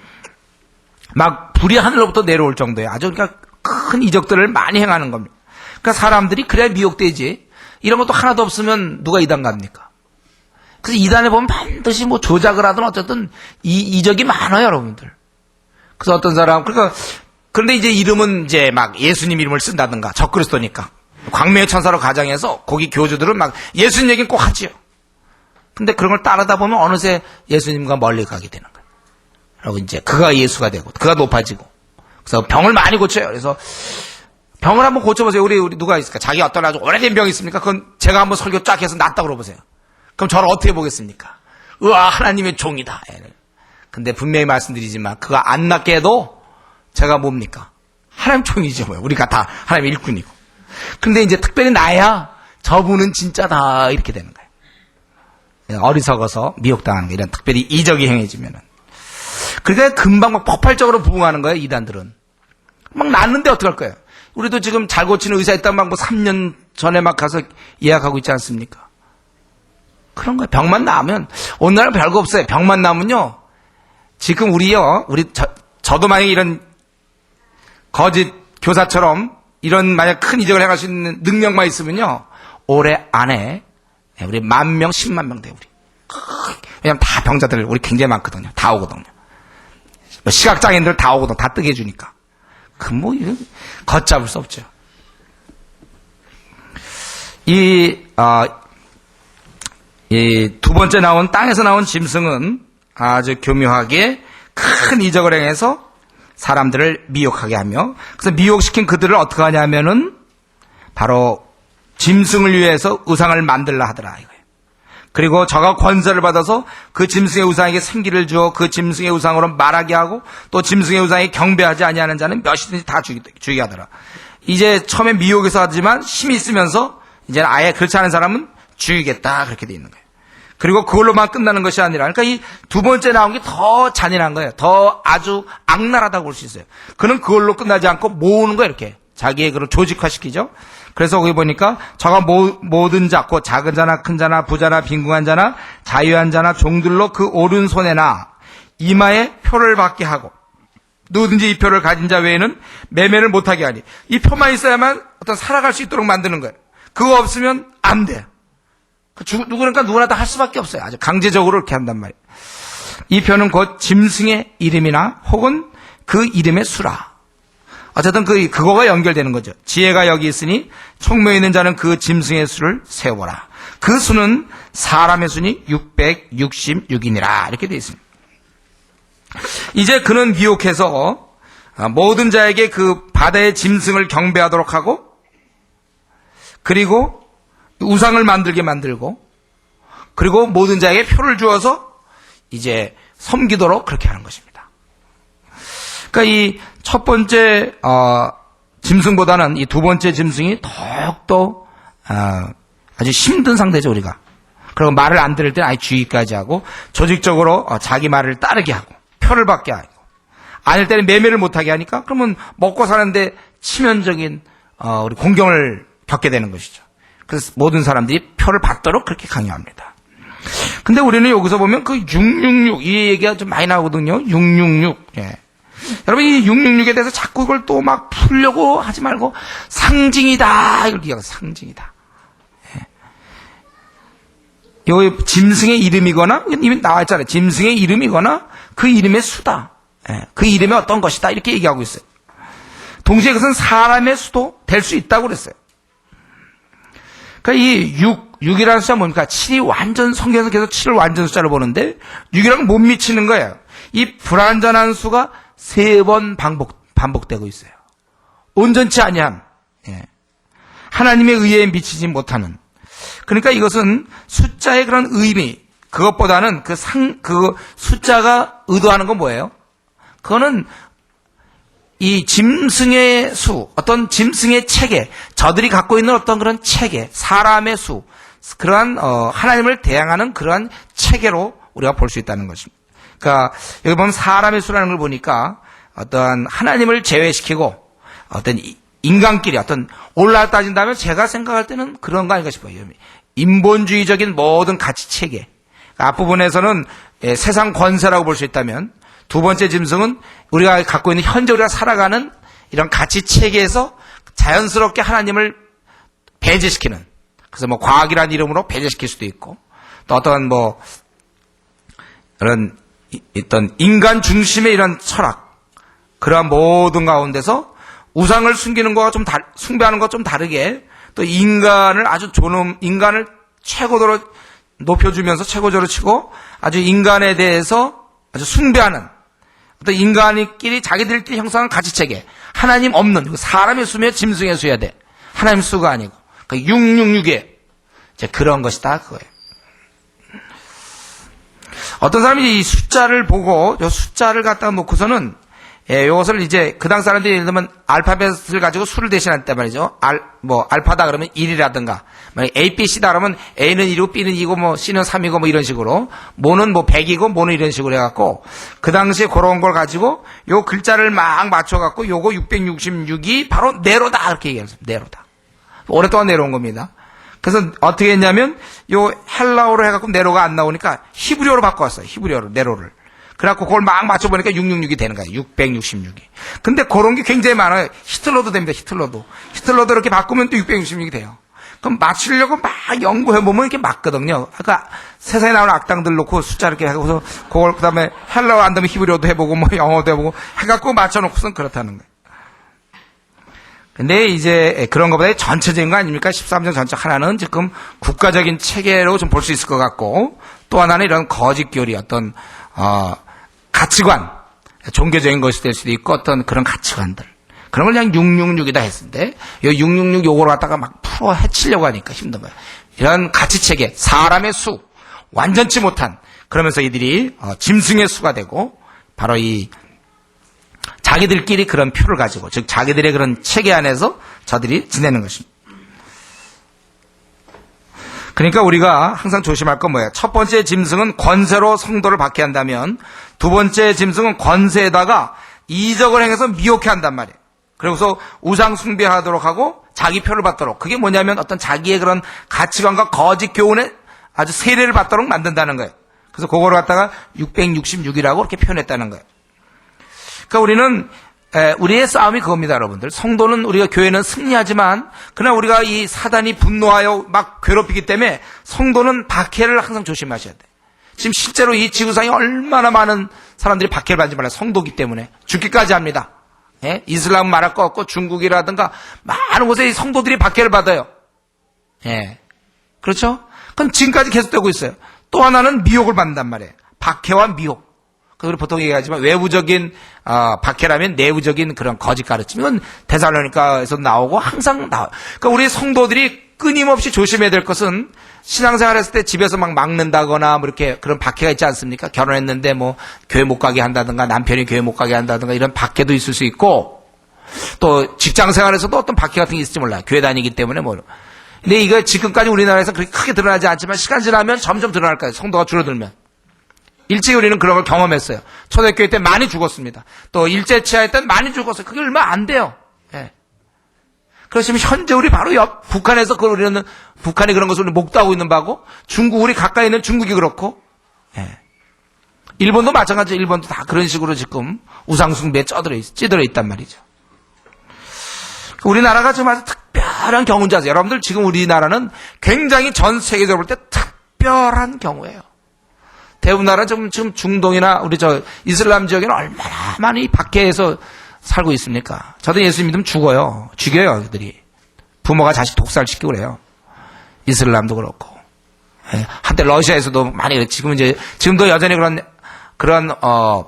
막 불이 하늘로부터 내려올 정도의 아주 그러니까 큰 이적들을 많이 행하는 겁니다. 그러니까 사람들이 그래야 미혹되지. 이런 것도 하나도 없으면 누가 이단 갑니까? 그래서 이단에 보면 반드시 뭐 조작을 하든 어쨌든 이적이 많아요, 여러분들. 그래서 어떤 사람, 그런데 이제 이름은 이제 막 예수님 이름을 쓴다든가, 적그리스도니까. 광명의 천사로 가장해서 거기 교주들은 막 예수님 얘기는 꼭 하지요. 근데 그런 걸 따르다 보면 어느새 예수님과 멀리 가게 되는 거예요. 그리고 이제 그가 예수가 되고, 그가 높아지고. 그래서 병을 많이 고쳐요. 그래서 병을 한번 고쳐보세요. 우리 누가 있을까? 자기 어떤 아주 오래된 병이 있습니까? 그건 제가 한번 설교 쫙 해서 낫다고 그러보세요. 그럼 저를 어떻게 보겠습니까? 우와, 하나님의 종이다. 근데 분명히 말씀드리지만 그가 안 낫게 해도 제가 뭡니까? 하나님 종이죠. 뭐요. 우리가 다 하나님의 일꾼이고. 근데 이제 특별히 나야 저분은 진짜다. 이렇게 되는 거예요. 어리석어서 미혹당하는 거. 이런 특별히 이적이 행해지면은. 그러니까 금방 막 폭발적으로 부흥하는 거예요. 이단들은. 막 낫는데 어떡할 거예요? 우리도 지금 잘 고치는 의사 있다면 막 뭐 3년 전에 막 가서 예약하고 있지 않습니까? 그런 거예요. 병만 나으면 오늘날은 별거 없어요. 병만 나으면요. 지금 저도 만약에 이런 거짓 교사처럼 이런 만약 큰 이적을 행할 수 있는 능력만 있으면요. 올해 안에 우리 10,000명, 10만 명 돼 우리. 왜냐면 다 병자들 우리 굉장히 많거든요. 다 오거든요. 시각장애인들 다 오거든. 다 뜨게 해주니까. 이건 걷잡을 수 없죠. 이 두 번째 나온 땅에서 나온 짐승은 아주 교묘하게 큰 이적을 행해서 사람들을 미혹하게 하며, 그래서 미혹시킨 그들을 어떻게 하냐면은 바로 짐승을 위해서 의상을 만들라 하더라 이거예요. 그리고 저가 권세를 받아서 그 짐승의 우상에게 생기를 주어 그 짐승의 우상으로 말하게 하고 또 짐승의 우상에 경배하지 아니하는 자는 몇이든지 다 죽이게 하더라. 이제 처음에 미혹에서 하지만 힘이 있으면서 이제는 아예 그렇지 않은 사람은 죽이겠다 그렇게 돼 있는 거예요. 그리고 그걸로만 끝나는 것이 아니라, 그러니까 이 두 번째 나온 게 더 잔인한 거예요. 더 아주 악랄하다고 볼 수 있어요. 그는 그걸로 끝나지 않고 모으는 거예요. 이렇게 자기의 그런 조직화시키죠. 그래서 거기 보니까 저가 모든 자, 곧 작은 자나 큰 자나 부자나 빈궁한 자나 자유한 자나 종들로 그 오른손에나 이마에 표를 받게 하고, 누구든지 이 표를 가진 자 외에는 매매를 못하게 하니, 이 표만 있어야만 어떤 살아갈 수 있도록 만드는 거예요. 그거 없으면 안 돼. 누구니까 누구나 다 할 수밖에 없어요. 아주 강제적으로 이렇게 한단 말이에요. 이 표는 곧 짐승의 이름이나 혹은 그 이름의 수라. 어쨌든 그거가 연결되는 거죠. 지혜가 여기 있으니 총명이 있는 자는 그 짐승의 수를 세워라. 그 수는 사람의 수니 666이니라. 이렇게 되어 있습니다. 이제 그는 미혹해서 모든 자에게 그 바다의 짐승을 경배하도록 하고, 그리고 우상을 만들게 만들고, 그리고 모든 자에게 표를 주어서 이제 섬기도록 그렇게 하는 것입니다. 그러니까 이 첫 번째 짐승보다는 이 두 번째 짐승이 더욱더 아주 힘든 상대죠, 우리가. 그리고 말을 안 들을 때는 아예 주의까지 하고, 조직적으로 자기 말을 따르게 하고, 표를 받게 하고, 아닐 때는 매매를 못하게 하니까, 그러면 먹고 사는데 치명적인 우리 공경을 겪게 되는 것이죠. 그래서 모든 사람들이 표를 받도록 그렇게 강요합니다. 근데 우리는 여기서 보면 그 666, 이 얘기가 좀 많이 나오거든요. 666. 예. 여러분, 이 666에 대해서 자꾸 이걸 또 막 풀려고 하지 말고, 상징이다. 이걸 기억하세요. 상징이다. 예. 요 짐승의 이름이거나, 이미 나와있잖아요. 짐승의 이름이거나, 그 이름의 수다. 예. 그 이름의 어떤 것이다. 이렇게 얘기하고 있어요. 동시에 그것은 사람의 수도 될 수 있다고 그랬어요. 그러니까 이 6이라는 숫자 뭡니까? 7이 완전, 성경에서 계속 7을 완전 숫자로 보는데 6이랑 못 미치는 거예요. 이 불완전한 수가 3번 반복되고 있어요. 온전치 아니함. 예. 하나님의 의에 미치지 못하는. 그러니까 이것은 숫자의 그런 의미, 그것보다는 그 숫자가 의도하는 건 뭐예요? 그거는 이 짐승의 수, 어떤 짐승의 체계, 저들이 갖고 있는 어떤 그런 체계, 사람의 수, 그러한 하나님을 대항하는 그러한 체계로 우리가 볼 수 있다는 것입니다. 그러니까 여기 보면 사람의 수라는 걸 보니까 어떠한 하나님을 제외시키고 어떤 인간끼리 어떤 올라 따진다면 제가 생각할 때는 그런 거 아닌가 싶어요. 인본주의적인 모든 가치 체계. 앞부분에서는 세상 권세라고 볼 수 있다면 두 번째 짐승은 우리가 갖고 있는 현재 우리가 살아가는 이런 가치 체계에서 자연스럽게 하나님을 배제시키는, 그래서 뭐 과학이라는 이름으로 배제시킬 수도 있고, 또 어떤 뭐 이런 어떤 인간 중심의 이런 철학, 그러한 모든 가운데서 우상을 숨기는 거와 좀 숭배하는 것과 좀 다르게 또 인간을 아주 인간을 최고도로 높여주면서 최고조로 치고 아주 인간에 대해서 아주 숭배하는 어떤 인간끼리 자기들끼리 형성한 가치체계, 하나님 없는 사람의 수며 짐승의 수여야 돼. 하나님 수가 아니고 그러니까 666에 이제 그런 것이다 그거예요. 어떤 사람이 이 숫자를 보고 이 숫자를 갖다가 놓고서는 이것을 이제 그 당 사람들이 예를 들면 알파벳을 가지고 수를 대신한단 말이죠. 알파다 그러면 1이라든가, 만약 A, B, C다 그러면 A는 1이고 B는 2고 뭐 C는 3이고 뭐 이런 식으로, 뭐는 뭐 100이고 뭐는 이런 식으로 해갖고 그 당시에 그런 걸 가지고 요 글자를 막 맞춰갖고 요거 666이 바로 네로다 이렇게 얘기했어요. 네로다. 오랫동안 내려온 겁니다. 그래서 어떻게 했냐면 요 헬라어로 해갖고 네로가 안 나오니까 히브리어로 바꿔왔어요. 히브리어로 네로를. 그래갖고 그걸 막 맞춰보니까 666이 되는 거예요. 666이. 근데 그런 게 굉장히 많아요. 히틀러도 됩니다. 히틀러도 이렇게 바꾸면 또 666이 돼요. 그럼 맞추려고 막 연구해보면 이렇게 맞거든요. 아까 세상에 나오는 악당들 놓고 숫자 이렇게 해서 그걸 그 다음에 헬라어 안 되면 히브리어도 해보고 뭐 영어도 해보고 해갖고 맞춰놓고선 그렇다는 거예요. 근데 이제 그런 것보다 전체적인 거 아닙니까? 13장 전체 하나는 지금 국가적인 체계로 좀 볼 수 있을 것 같고, 또 하나는 이런 거짓 교리, 어떤 가치관, 종교적인 것이 될 수도 있고 어떤 그런 가치관들, 그런 걸 그냥 666이다 했는데 이 666 요걸 갖다가 막 풀어 헤치려고 하니까 힘든 거예요. 이런 가치체계, 사람의 수, 완전치 못한, 그러면서 이들이 짐승의 수가 되고 바로 이 자기들끼리 그런 표를 가지고, 즉 자기들의 그런 체계 안에서 저들이 지내는 것입니다. 그러니까 우리가 항상 조심할 건 뭐예요? 첫 번째 짐승은 권세로 성도를 박해한다면 두 번째 짐승은 권세에다가 이적을 행해서 미혹해 한단 말이에요. 그래서 우상 숭배하도록 하고 자기 표를 받도록, 그게 뭐냐면 어떤 자기의 그런 가치관과 거짓 교훈에 아주 세례를 받도록 만든다는 거예요. 그래서 그거를 갖다가 666이라고 그렇게 표현했다는 거예요. 그러니까 우리는 우리의 싸움이 그겁니다, 여러분들. 성도는, 우리가 교회는 승리하지만 그러나 우리가 이 사단이 분노하여 막 괴롭히기 때문에 성도는 박해를 항상 조심하셔야 돼. 지금 실제로 이 지구상에 얼마나 많은 사람들이 박해를 받지 말아요. 성도기 때문에 죽기까지 합니다. 예? 이슬람 말할 거 없고 중국이라든가 많은 곳에 이 성도들이 박해를 받아요. 예, 그렇죠? 그럼 지금까지 계속되고 있어요. 또 하나는 미혹을 받는단 말이에요. 박해와 미혹. 그걸 보통 얘기하지만 외부적인 박해라면 내부적인 그런 거짓 가르침, 이건 데살로니가에서 나오고 항상 나와요. 그러니까 우리 성도들이 끊임없이 조심해야 될 것은, 신앙생활 했을 때 집에서 막 막는다거나 뭐 이렇게 그런 박해가 있지 않습니까? 결혼했는데 뭐 교회 못 가게 한다든가, 남편이 교회 못 가게 한다든가, 이런 박해도 있을 수 있고, 또 직장생활에서도 어떤 박해 같은 게 있을지 몰라요. 교회 다니기 때문에 뭐. 근데 이거 지금까지 우리나라에서 그렇게 크게 드러나지 않지만 시간 지나면 점점 드러날 거예요. 성도가 줄어들면. 일찍 우리는 그런 걸 경험했어요. 초대교회 때 많이 죽었습니다. 또 일제치하에 때 많이 죽었어요. 그게 얼마 안 돼요. 예. 그렇지만 현재 우리 바로 옆 북한에서 우리는 북한이 그런 것을 목도하고 있는 바고, 중국, 우리 가까이 있는 중국이 그렇고, 예. 일본도 마찬가지예요. 일본도 다 그런 식으로 지금 우상숭배에 찌들어 있단 말이죠. 우리나라가 지금 아주 특별한 경우인지 여러분들, 지금 우리나라는 굉장히 전 세계적으로 볼 때 특별한 경우예요. 대부분 나라 지금 중동이나 우리 이슬람 지역에는 얼마나 많이 박해해서 살고 있습니까? 저도 예수 믿으면 죽어요. 죽여요, 그들이. 부모가 자식 독살시키고 그래요. 이슬람도 그렇고. 예, 한때 러시아에서도 많이 그래. 지금도 여전히 그런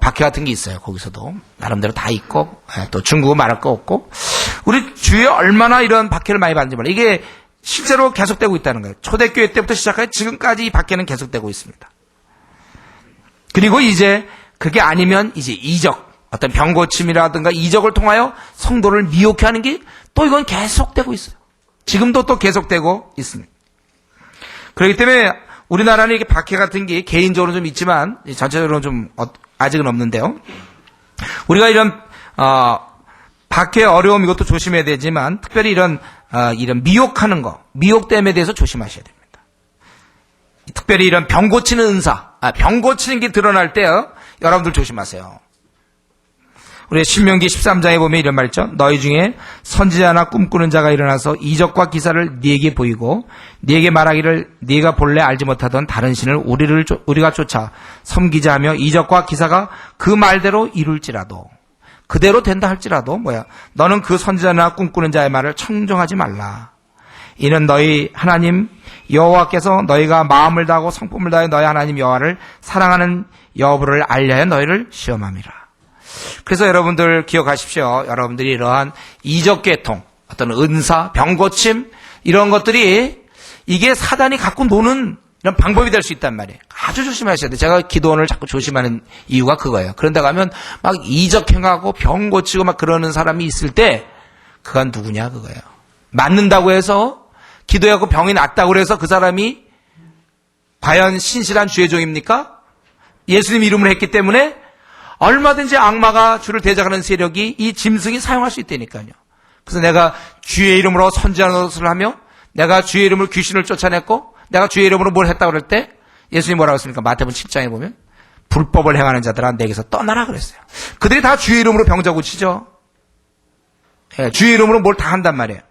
박해 같은 게 있어요. 거기서도 나름대로 다 있고, 예, 또 중국은 말할 거 없고. 우리 주위에 얼마나 이런 박해를 많이 받는지 몰라요. 이게 실제로 계속되고 있다는 거예요. 초대교회 때부터 시작해 지금까지 이 박해는 계속되고 있습니다. 그리고 이제 그게 아니면 이제 이적, 어떤 병고침이라든가 이적을 통하여 성도를 미혹해 하는 게 또 이건 계속되고 있어요. 지금도 또 계속되고 있습니다. 그렇기 때문에 우리나라는 이게 박해 같은 게 개인적으로 좀 있지만 전체적으로는 좀 아직은 없는데요. 우리가 이런 밖에 어려움 이것도 조심해야 되지만 특별히 이런 미혹하는 거, 미혹됨에 대해서 조심하셔야 됩니다. 특별히 이런 병 고치는 은사, 병 고치는 게 드러날 때요, 여러분들 조심하세요. 우리 신명기 13장에 보면 이런 말 있죠. 너희 중에 선지자나 꿈꾸는 자가 일어나서 이적과 기사를 네게 보이고 네게 말하기를 네가 본래 알지 못하던 다른 신을 우리가 쫓아 섬기자 하며 이적과 기사가 그 말대로 이룰지라도, 그대로 된다 할지라도 너는 그 선지자나 꿈꾸는 자의 말을 청정하지 말라. 이는 너희 하나님 여호와께서 너희가 마음을 다하고 성품을 다해 너희 하나님 여호와를 사랑하는 여부를 알려야 너희를 시험함이라. 그래서 여러분들 기억하십시오. 여러분들이 이러한 이적계통, 어떤 은사, 병고침 이런 것들이 이게 사단이 갖고 노는 이런 방법이 될 수 있단 말이에요. 아주 조심하셔야 돼요. 제가 기도원을 자꾸 조심하는 이유가 그거예요. 그런데 가면 막 이적행하고 병 고치고 막 그러는 사람이 있을 때 그건 누구냐 그거예요. 맞는다고 해서 기도하고 병이 낫다고 해서 그 사람이 과연 신실한 주의 종입니까? 예수님 이름을 했기 때문에 얼마든지 악마가 주를 대적하는 세력이 이 짐승이 사용할 수 있다니까요. 그래서 내가 주의 이름으로 선지하는 것을 하며 내가 주의 이름으로 귀신을 쫓아냈고 내가 주의 이름으로 뭘 했다고 그럴 때 예수님이 뭐라고 했습니까? 마태복음 7장에 보면 불법을 행하는 자들아 내게서 떠나라 그랬어요. 그들이 다 주의 이름으로 병자 고치죠. 예, 주의 이름으로 뭘 다 한단 말이에요.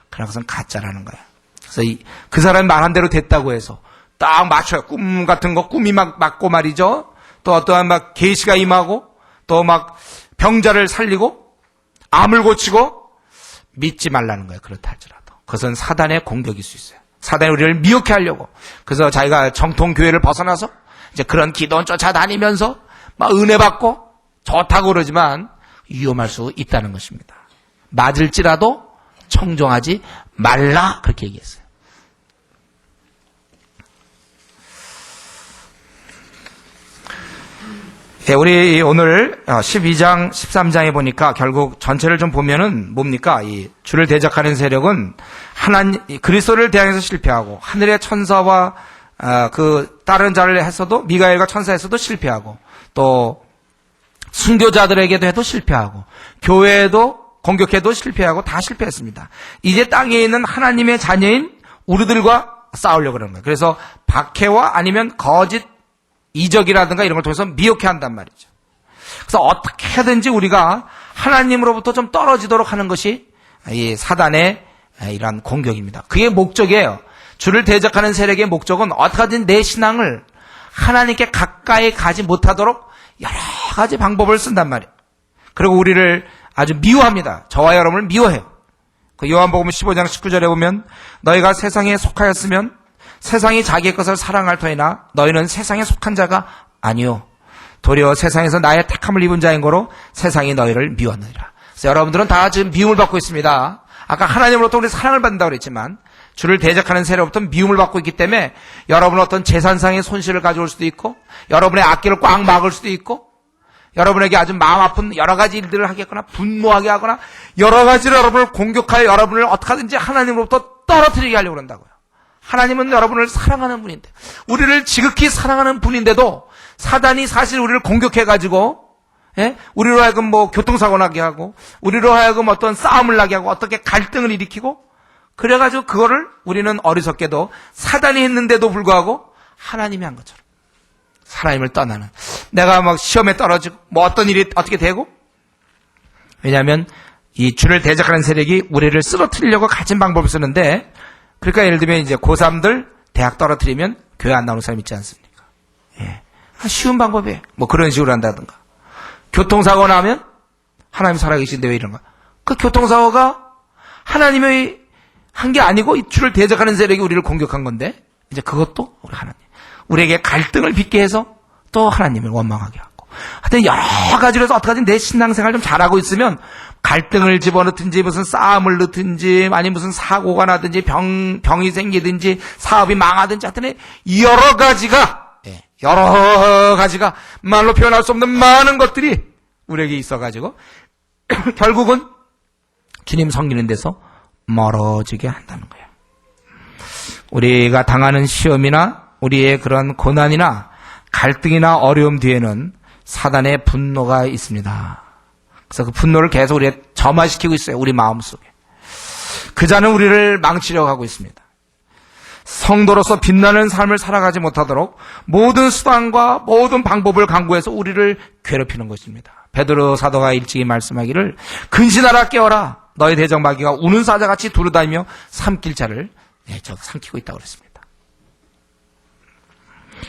그러나 그것은 가짜라는 거예요. 그래서 그 사람이 말한 대로 됐다고 해서 딱 맞춰요. 꿈 같은 거 꿈이 막 맞고 말이죠. 또 어떠한 막 계시가 임하고 또 막 병자를 살리고 암을 고치고 믿지 말라는 거예요. 그렇다 할지라도 그것은 사단의 공격일 수 있어요. 사단이 우리를 미혹해 하려고. 그래서 자기가 정통 교회를 벗어나서 이제 그런 기도원 쫓아다니면서 막 은혜 받고 좋다고 그러지만 위험할 수 있다는 것입니다. 맞을지라도 청종하지 말라 그렇게 얘기했어요. 네, 우리 오늘 12장, 13장에 보니까 결국 전체를 좀 보면은 뭡니까? 이 주를 대적하는 세력은 그리스도를 대항해서 실패하고 하늘의 천사와 그 다른 자를 했어도 미가엘과 천사에서도 실패하고 또 순교자들에게도 해도 실패하고 교회에도 공격해도 실패하고 다 실패했습니다. 이제 땅에 있는 하나님의 자녀인 우리들과 싸우려고 그러는 거예요. 그래서 박해와 아니면 거짓 이적이라든가 이런 걸 통해서 미혹해 한단 말이죠. 그래서 어떻게든지 우리가 하나님으로부터 좀 떨어지도록 하는 것이 이 사단의 이러한 공격입니다. 그게 목적이에요. 주를 대적하는 세력의 목적은 어떻게든 내 신앙을 하나님께 가까이 가지 못하도록 여러 가지 방법을 쓴단 말이에요. 그리고 우리를 아주 미워합니다. 저와 여러분을 미워해요. 그 요한복음 15장 19절에 보면 너희가 세상에 속하였으면 세상이 자기의 것을 사랑할 터이나 너희는 세상에 속한 자가 아니요 도리어 세상에서 나의 택함을 입은 자인 거로 세상이 너희를 미웠느니라. 그래서 여러분들은 다 지금 미움을 받고 있습니다. 아까 하나님으로부터 우리 사랑을 받는다고 그랬지만 주를 대적하는 세력부터 미움을 받고 있기 때문에 여러분은 어떤 재산상의 손실을 가져올 수도 있고 여러분의 앞길을 꽉 막을 수도 있고 여러분에게 아주 마음 아픈 여러 가지 일들을 하겠거나 분노하게 하거나 여러 가지로 여러분을 공격하여 여러분을 어떻게든지 하나님으로부터 떨어뜨리게 하려고 그런다고요. 하나님은 여러분을 사랑하는 분인데 우리를 지극히 사랑하는 분인데도 사단이 사실 우리를 공격해가지고 우리로 하여금 뭐 교통사고 나게 하고 우리로 하여금 어떤 싸움을 나게 하고 어떻게 갈등을 일으키고 그래가지고 그거를 우리는 어리석게도 사단이 했는데도 불구하고 하나님이 한 것처럼 하나님을 떠나는 내가 막 시험에 떨어지고 뭐 어떤 일이 어떻게 되고 왜냐하면 이 주를 대적하는 세력이 우리를 쓰러뜨리려고 가진 방법을 쓰는데 그러니까 예를 들면 이제 고3들 대학 떨어뜨리면 교회 안 나오는 사람 있지 않습니까? 예. 쉬운 방법이에요. 뭐 그런 식으로 한다든가. 교통사고 나면 하나님 살아계신데 왜 이런 거야? 그 교통사고가 하나님의 한 게 아니고 이 주를 대적하는 세력이 우리를 공격한 건데 이제 그것도 우리 하나님. 우리에게 갈등을 빚게 해서 또 하나님을 원망하게 하고. 하여튼 여러 가지로 해서 어떡하지 내 신앙생활 좀 잘하고 있으면 갈등을 집어넣든지 무슨 싸움을 넣든지 아니 무슨 사고가 나든지 병이 생기든지 사업이 망하든지 하여튼 여러 가지가 말로 표현할 수 없는 많은 것들이 우리에게 있어가지고 결국은 주님 섬기는 데서 멀어지게 한다는 거예요. 우리가 당하는 시험이나 우리의 그런 고난이나 갈등이나 어려움 뒤에는 사단의 분노가 있습니다. 그래서 그 분노를 계속 우리의 점화시키고 있어요. 우리 마음속에. 그 자는 우리를 망치려고 하고 있습니다. 성도로서 빛나는 삶을 살아가지 못하도록 모든 수단과 모든 방법을 강구해서 우리를 괴롭히는 것입니다. 베드로 사도가 일찍이 말씀하기를 근신하라 깨어라 너희 대적마귀가 우는 사자같이 두루다니며 삼킬 자를 삼키고 있다고 그랬습니다.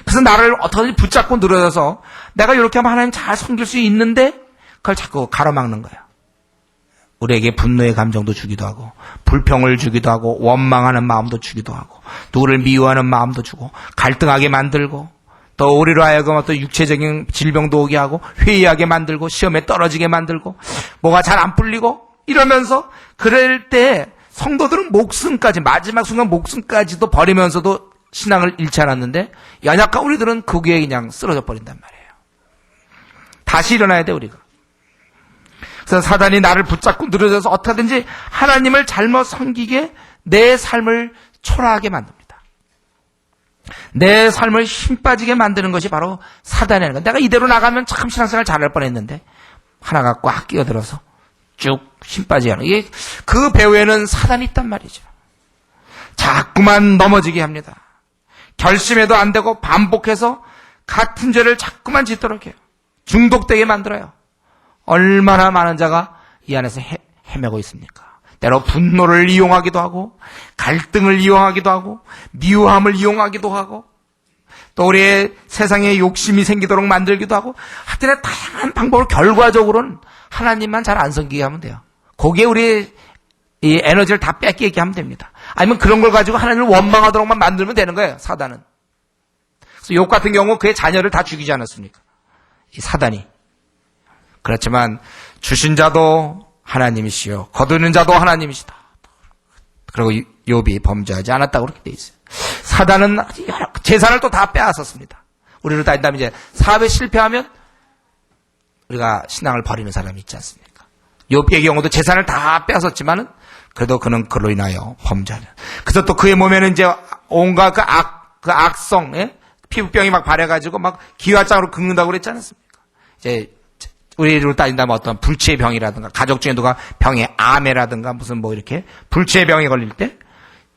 그래서 나를 어떻게든지 붙잡고 늘어져서 내가 이렇게 하면 하나님 잘 섬길 수 있는데 그걸 자꾸 가로막는 거예요. 우리에게 분노의 감정도 주기도 하고 불평을 주기도 하고 원망하는 마음도 주기도 하고 누구를 미워하는 마음도 주고 갈등하게 만들고 또 우리로 하여금 어떤 육체적인 질병도 오게 하고 회의하게 만들고 시험에 떨어지게 만들고 뭐가 잘 안 풀리고 이러면서 그럴 때 성도들은 목숨까지 마지막 순간 목숨까지도 버리면서도 신앙을 잃지 않았는데 연약한 우리들은 거기에 그냥 쓰러져 버린단 말이에요. 다시 일어나야 돼 우리가. 그래서 사단이 나를 붙잡고 늘어져서 어떻게든지 하나님을 잘못 섬기게 내 삶을 초라하게 만듭니다. 내 삶을 힘 빠지게 만드는 것이 바로 사단이라는 거예요. 내가 이대로 나가면 참 신앙생활 잘할 뻔했는데 하나가 꽉 끼어들어서 쭉 힘 빠지게 하는 이게 그 배후에는 사단이 있단 말이죠. 자꾸만 넘어지게 합니다. 결심해도 안 되고 반복해서 같은 죄를 자꾸만 짓도록 해요. 중독되게 만들어요. 얼마나 많은 자가 이 안에서 헤매고 있습니까? 때로 분노를 이용하기도 하고 갈등을 이용하기도 하고 미워함을 이용하기도 하고 또 우리의 세상에 욕심이 생기도록 만들기도 하고 하여튼 다양한 방법을 결과적으로는 하나님만 잘 안 섬기게 하면 돼요. 거기에 우리 이 에너지를 다 뺏기게 하면 됩니다. 아니면 그런 걸 가지고 하나님을 원망하도록만 만들면 되는 거예요. 사단은. 그래서 욥 같은 경우 그의 자녀를 다 죽이지 않았습니까? 이 사단이. 그렇지만 주신 자도 하나님이시요 거두는 자도 하나님이시다. 그리고 욥이 범죄하지 않았다고 그렇게 돼 있어요. 사단은 재산을 또 다 빼앗았습니다. 우리를 따진다면 이제 사업에 실패하면 우리가 신앙을 버리는 사람이 있지 않습니까? 욥의 경우도 재산을 다 빼앗았지만은 그래도 그는 그로 인하여 범죄하는. 그래서 또 그의 몸에는 이제 온갖 그 악성, 예? 피부병이 막 발해가지고 막 기와장으로 긁는다고 그랬지 않았습니까? 이제 우리로 따진다면 어떤 불치의 병이라든가 가족 중에 누가 병에 암에라든가 무슨 뭐 이렇게 불치의 병에 걸릴 때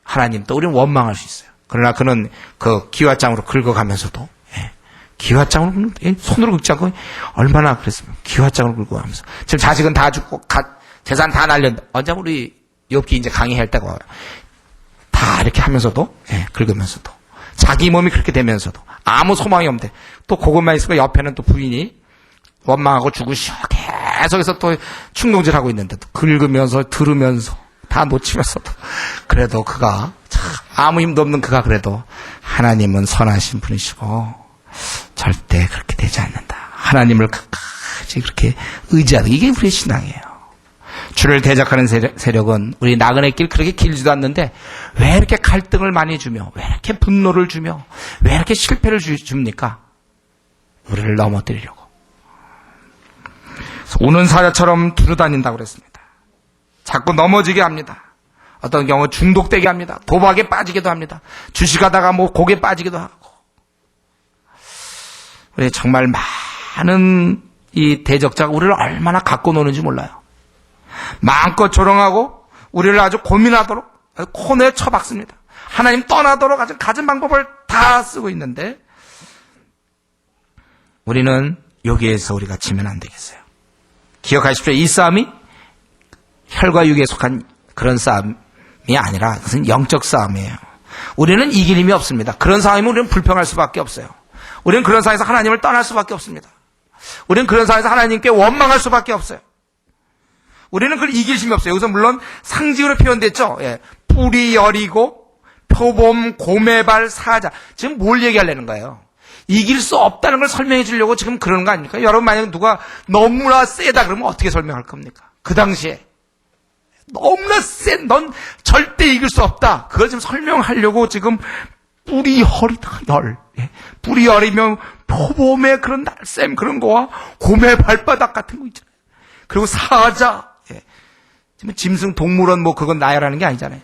하나님 또 우리는 원망할 수 있어요. 그러나 그는 그 기와장으로 긁어가면서도 기와장으로 손으로 긁지 않고 얼마나 그랬습니까? 기와장으로 긁고 가면서 지금 자식은 다 죽고 재산 다 날렸는데 언제 우리 욥기 이제 강의할 때가 와요. 다 이렇게 하면서도 긁으면서도 자기 몸이 그렇게 되면서도 아무 소망이 없는데 또 그것만 있으면 옆에는 또 부인이 원망하고 죽으시오 계속해서 또 충동질하고 있는데 또 긁으면서 들으면서 다 놓치면서도 그래도 그가 참 아무 힘도 없는 그가 그래도 하나님은 선하신 분이시고 절대 그렇게 되지 않는다. 하나님을 끝까지 그렇게 의지하는 이게 우리의 신앙이에요. 주를 대적하는 세력은 우리 나그네 길 그렇게 길지도 않는데 왜 이렇게 갈등을 많이 주며 왜 이렇게 분노를 주며 왜 이렇게 실패를 줍니까? 우리를 넘어뜨리려고. 우는 사자처럼 두루다닌다고 그랬습니다. 자꾸 넘어지게 합니다. 어떤 경우 중독되게 합니다. 도박에 빠지기도 합니다. 주식하다가 뭐 곡에 빠지기도 하고. 우리 정말 많은 이 대적자가 우리를 얼마나 갖고 노는지 몰라요. 마음껏 조롱하고 우리를 아주 고민하도록 코너에 쳐박습니다. 하나님 떠나도록 아주 갖은 방법을 다 쓰고 있는데 우리는 여기에서 우리가 지면 안 되겠어요. 기억하십시오. 이 싸움이 혈과 육에 속한 그런 싸움이 아니라 그것은 영적 싸움이에요. 우리는 이길 힘이 없습니다. 그런 싸움이면 우리는 불평할 수밖에 없어요. 우리는 그런 상황에서 하나님을 떠날 수밖에 없습니다. 우리는 그런 상황에서 하나님께 원망할 수밖에 없어요. 우리는 그걸 이길 힘이 없어요. 여기서 물론 상징으로 표현됐죠. 뿔이 여리고 표범 고매발 사자. 지금 뭘 얘기하려는 거예요? 이길 수 없다는 걸 설명해 주려고 지금 그러는 거 아닙니까? 여러분 만약에 누가 너무나 세다 그러면 어떻게 설명할 겁니까? 그 당시에 너무나 센 넌 절대 이길 수 없다. 그걸 지금 설명하려고 지금 뿔이 여리다 열. 뿔이 여리면 표범의 그런 날쌘 그런 거와 곰의 발바닥 같은 거 있잖아요. 그리고 사자. 지금 짐승 동물원 뭐 그건 나열하는 게 아니잖아요.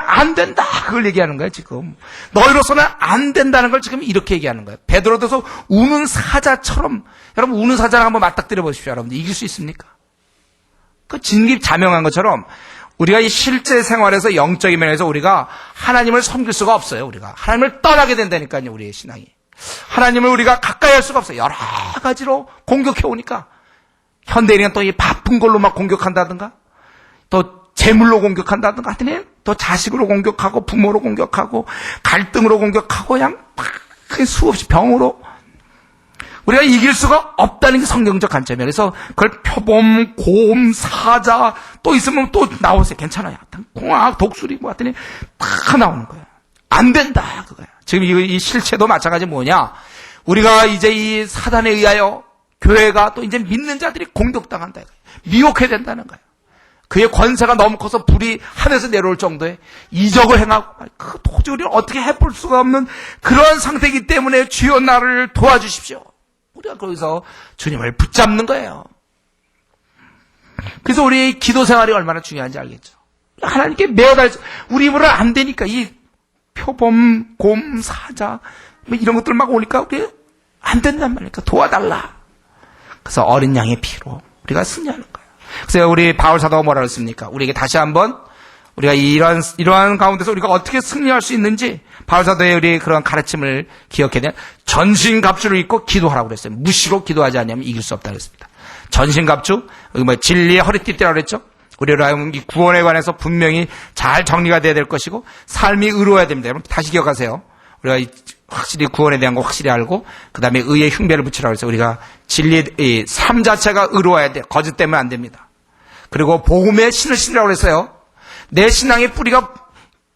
안 된다 그걸 얘기하는 거예요 지금. 너희로서는 안 된다는 걸 지금 이렇게 얘기하는 거예요. 베드로도서 우는 사자처럼. 여러분 우는 사자랑 한번 맞닥뜨려 보십시오. 여러분들 이길 수 있습니까? 그 진립자명한 것처럼 우리가 이 실제 생활에서 영적인 면에서 우리가 하나님을 섬길 수가 없어요. 우리가 하나님을 떠나게 된다니까요. 우리의 신앙이. 하나님을 우리가 가까이 할 수가 없어요. 여러 가지로 공격해 오니까. 현대인은 또 이 바쁜 걸로 막 공격한다든가, 또 재물로 공격한다든가 하더니 또 자식으로 공격하고 부모로 공격하고 갈등으로 공격하고 그냥 막 수없이 병으로 우리가 이길 수가 없다는 게 성경적 관점이에요. 그래서 그걸 표범, 곰, 사자 또 있으면 또 나오세요. 괜찮아요. 공학, 독수리 뭐 하더니 다 나오는 거예요. 안 된다 그거야. 지금 이 실체도 마찬가지 뭐냐? 우리가 이제 이 사단에 의하여 교회가 또 이제 믿는 자들이 공격당한다. 미혹해야 된다는 거예요. 그의 권세가 너무 커서 불이 하늘에서 내려올 정도의 이적을 행하고 그 도저히 우리는 어떻게 해볼 수가 없는 그런 상태이기 때문에 주여 나를 도와주십시오. 우리가 거기서 주님을 붙잡는 거예요. 그래서 우리 기도 생활이 얼마나 중요한지 알겠죠. 하나님께 매어달 우리 입으로 안 되니까 이 표범, 곰, 사자 뭐 이런 것들 막 오니까 우리 안 된단 말이니까 도와달라. 그래서 어린 양의 피로 우리가 승리하는 거예요. 그래서 우리 바울 사도가 뭐라 그랬습니까? 우리에게 다시 한번 우리가 이러한 가운데서 우리가 어떻게 승리할 수 있는지 바울 사도의 우리 그런 가르침을 기억해야 되는 전신갑주를 입고 기도하라고 그랬어요. 무시로 기도하지 않으면 이길 수 없다고 했습니다. 전신갑주, 진리의 허리띠띠라고 그랬죠. 우리로 하여금 이 구원에 관해서 분명히 잘 정리가 돼야 될 것이고 삶이 의로워야 됩니다. 여러분 다시 기억하세요. 우리가 확실히 구원에 대한 거 확실히 알고 그 다음에 의의 흉배를 붙이라고 해서 우리가 진리의 삶 자체가 의로워야 돼요. 거짓 때문에 안 됩니다. 그리고 복음의 신을 신으라고 했어요. 내 신앙의 뿌리가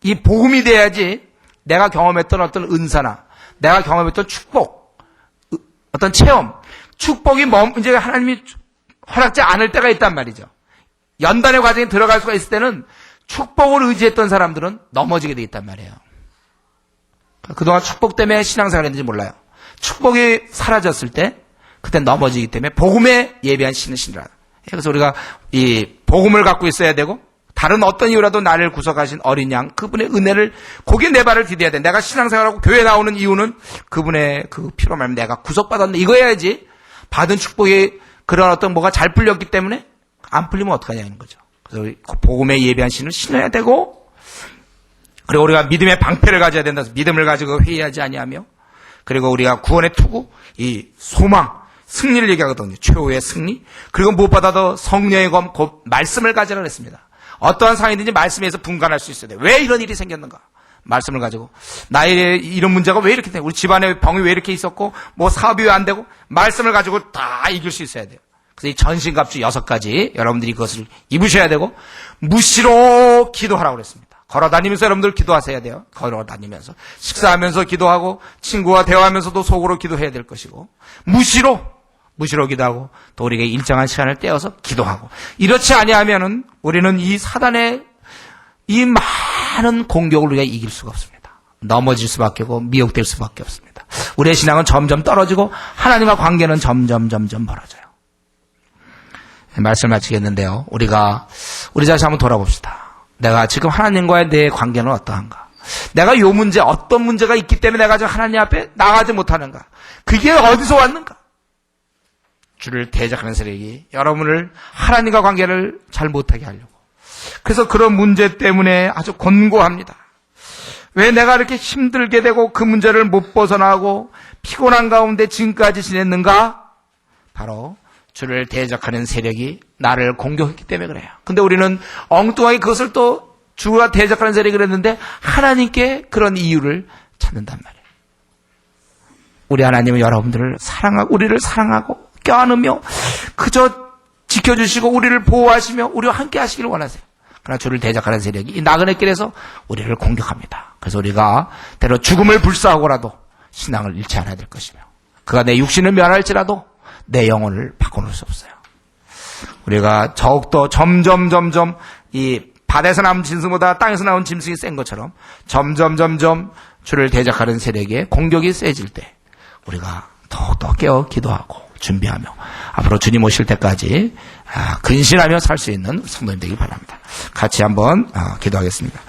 이 복음이 돼야지 내가 경험했던 어떤 은사나 내가 경험했던 축복, 어떤 체험, 축복이 이제 하나님이 허락지 않을 때가 있단 말이죠. 연단의 과정에 들어갈 수가 있을 때는 축복을 의지했던 사람들은 넘어지게 돼 있단 말이에요. 그동안 축복 때문에 신앙생활을 했는지 몰라요. 축복이 사라졌을 때 그때 넘어지기 때문에 복음에 예비한 신은 신이라. 그래서 우리가 이 복음을 갖고 있어야 되고 다른 어떤 이유라도 나를 구속하신 어린 양 그분의 은혜를 거기에 내 발을 디뎌야 돼. 내가 신앙생활하고 교회 나오는 이유는 그분의 그 피로 말하면 내가 구속받았네 이거 해야지. 받은 축복이 그런 어떤 뭐가 잘 풀렸기 때문에 안 풀리면 어떡하냐는 거죠. 그래서 복음에 예비한 신을 신어야 되고 그리고 우리가 믿음의 방패를 가져야 된다. 믿음을 가지고 회의하지 아니하며 그리고 우리가 구원의 투구, 이 소망, 승리를 얘기하거든요. 최후의 승리. 그리고 무엇보다도 성령의 검, 곧 말씀을 가지라 그랬습니다. 어떠한 상황이든지 말씀에서 분간할 수 있어야 돼요. 왜 이런 일이 생겼는가? 말씀을 가지고 나의 이런 문제가 왜 이렇게 돼? 우리 집안에 병이 왜 이렇게 있었고 뭐 사업이 왜 안 되고 말씀을 가지고 다 이길 수 있어야 돼요. 그래서 이 전신갑주 6가지 여러분들이 그것을 입으셔야 되고 무시로 기도하라고 그랬습니다. 걸어다니면서 여러분들 기도하셔야 돼요. 걸어다니면서 식사하면서 기도하고 친구와 대화하면서도 속으로 기도해야 될 것이고 무시로 기도하고 또 우리에게 일정한 시간을 떼어서 기도하고 이렇지 아니하면은 우리는 이 사단의 이 많은 공격을 우리가 이길 수가 없습니다. 넘어질 수밖에 없고 미혹될 수밖에 없습니다. 우리의 신앙은 점점 떨어지고 하나님과 관계는 점점 멀어져요. 말씀 마치겠는데요. 우리 자신 한번 돌아봅시다. 내가 지금 하나님과의 내 관계는 어떠한가? 내가 요 문제, 어떤 문제가 있기 때문에 내가 지금 하나님 앞에 나가지 못하는가? 그게 어디서 왔는가? 주를 대적하는 세력이 여러분을 하나님과 관계를 잘 못하게 하려고. 그래서 그런 문제 때문에 아주 곤고합니다. 왜 내가 이렇게 힘들게 되고 그 문제를 못 벗어나고 피곤한 가운데 지금까지 지냈는가? 바로 주를 대적하는 세력이 나를 공격했기 때문에 그래요. 근데 우리는 엉뚱하게 그것을 또 주가 대적하는 세력이 그랬는데 하나님께 그런 이유를 찾는단 말이에요. 우리 하나님은 여러분들을 사랑하고 우리를 사랑하고 껴안으며 그저 지켜주시고 우리를 보호하시며 우리와 함께 하시기를 원하세요. 그러나 주를 대적하는 세력이 이 나그네 길에서 우리를 공격합니다. 그래서 우리가 때로 죽음을 불사하고라도 신앙을 잃지 않아야 될 것이며 그가 내 육신을 멸할지라도 내 영혼을 바꿔놓을 수 없어요. 우리가 더욱더 점점 이 바다에서 나온 짐승보다 땅에서 나온 짐승이 센 것처럼 점점 주를 대적하는 세력의 공격이 세질 때 우리가 더욱더 깨어 기도하고 준비하며 앞으로 주님 오실 때까지 근신하며 살 수 있는 성도님 되길 바랍니다. 같이 한번 기도하겠습니다.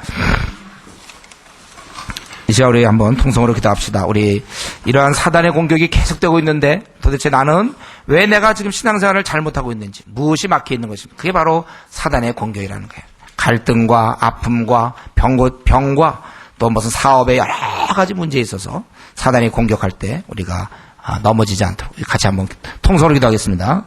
이 시간 시간 우리 한번 통성으로 기도합시다. 우리 이러한 사단의 공격이 계속되고 있는데 도대체 나는 왜 내가 지금 신앙생활을 잘못하고 있는지, 무엇이 막혀 있는 것입니까? 그게 바로 사단의 공격이라는 거예요. 갈등과 아픔과 병과 또 무슨 사업에 여러 가지 문제에 있어서 사단이 공격할 때 우리가 넘어지지 않도록 같이 한번 통성으로 기도하겠습니다.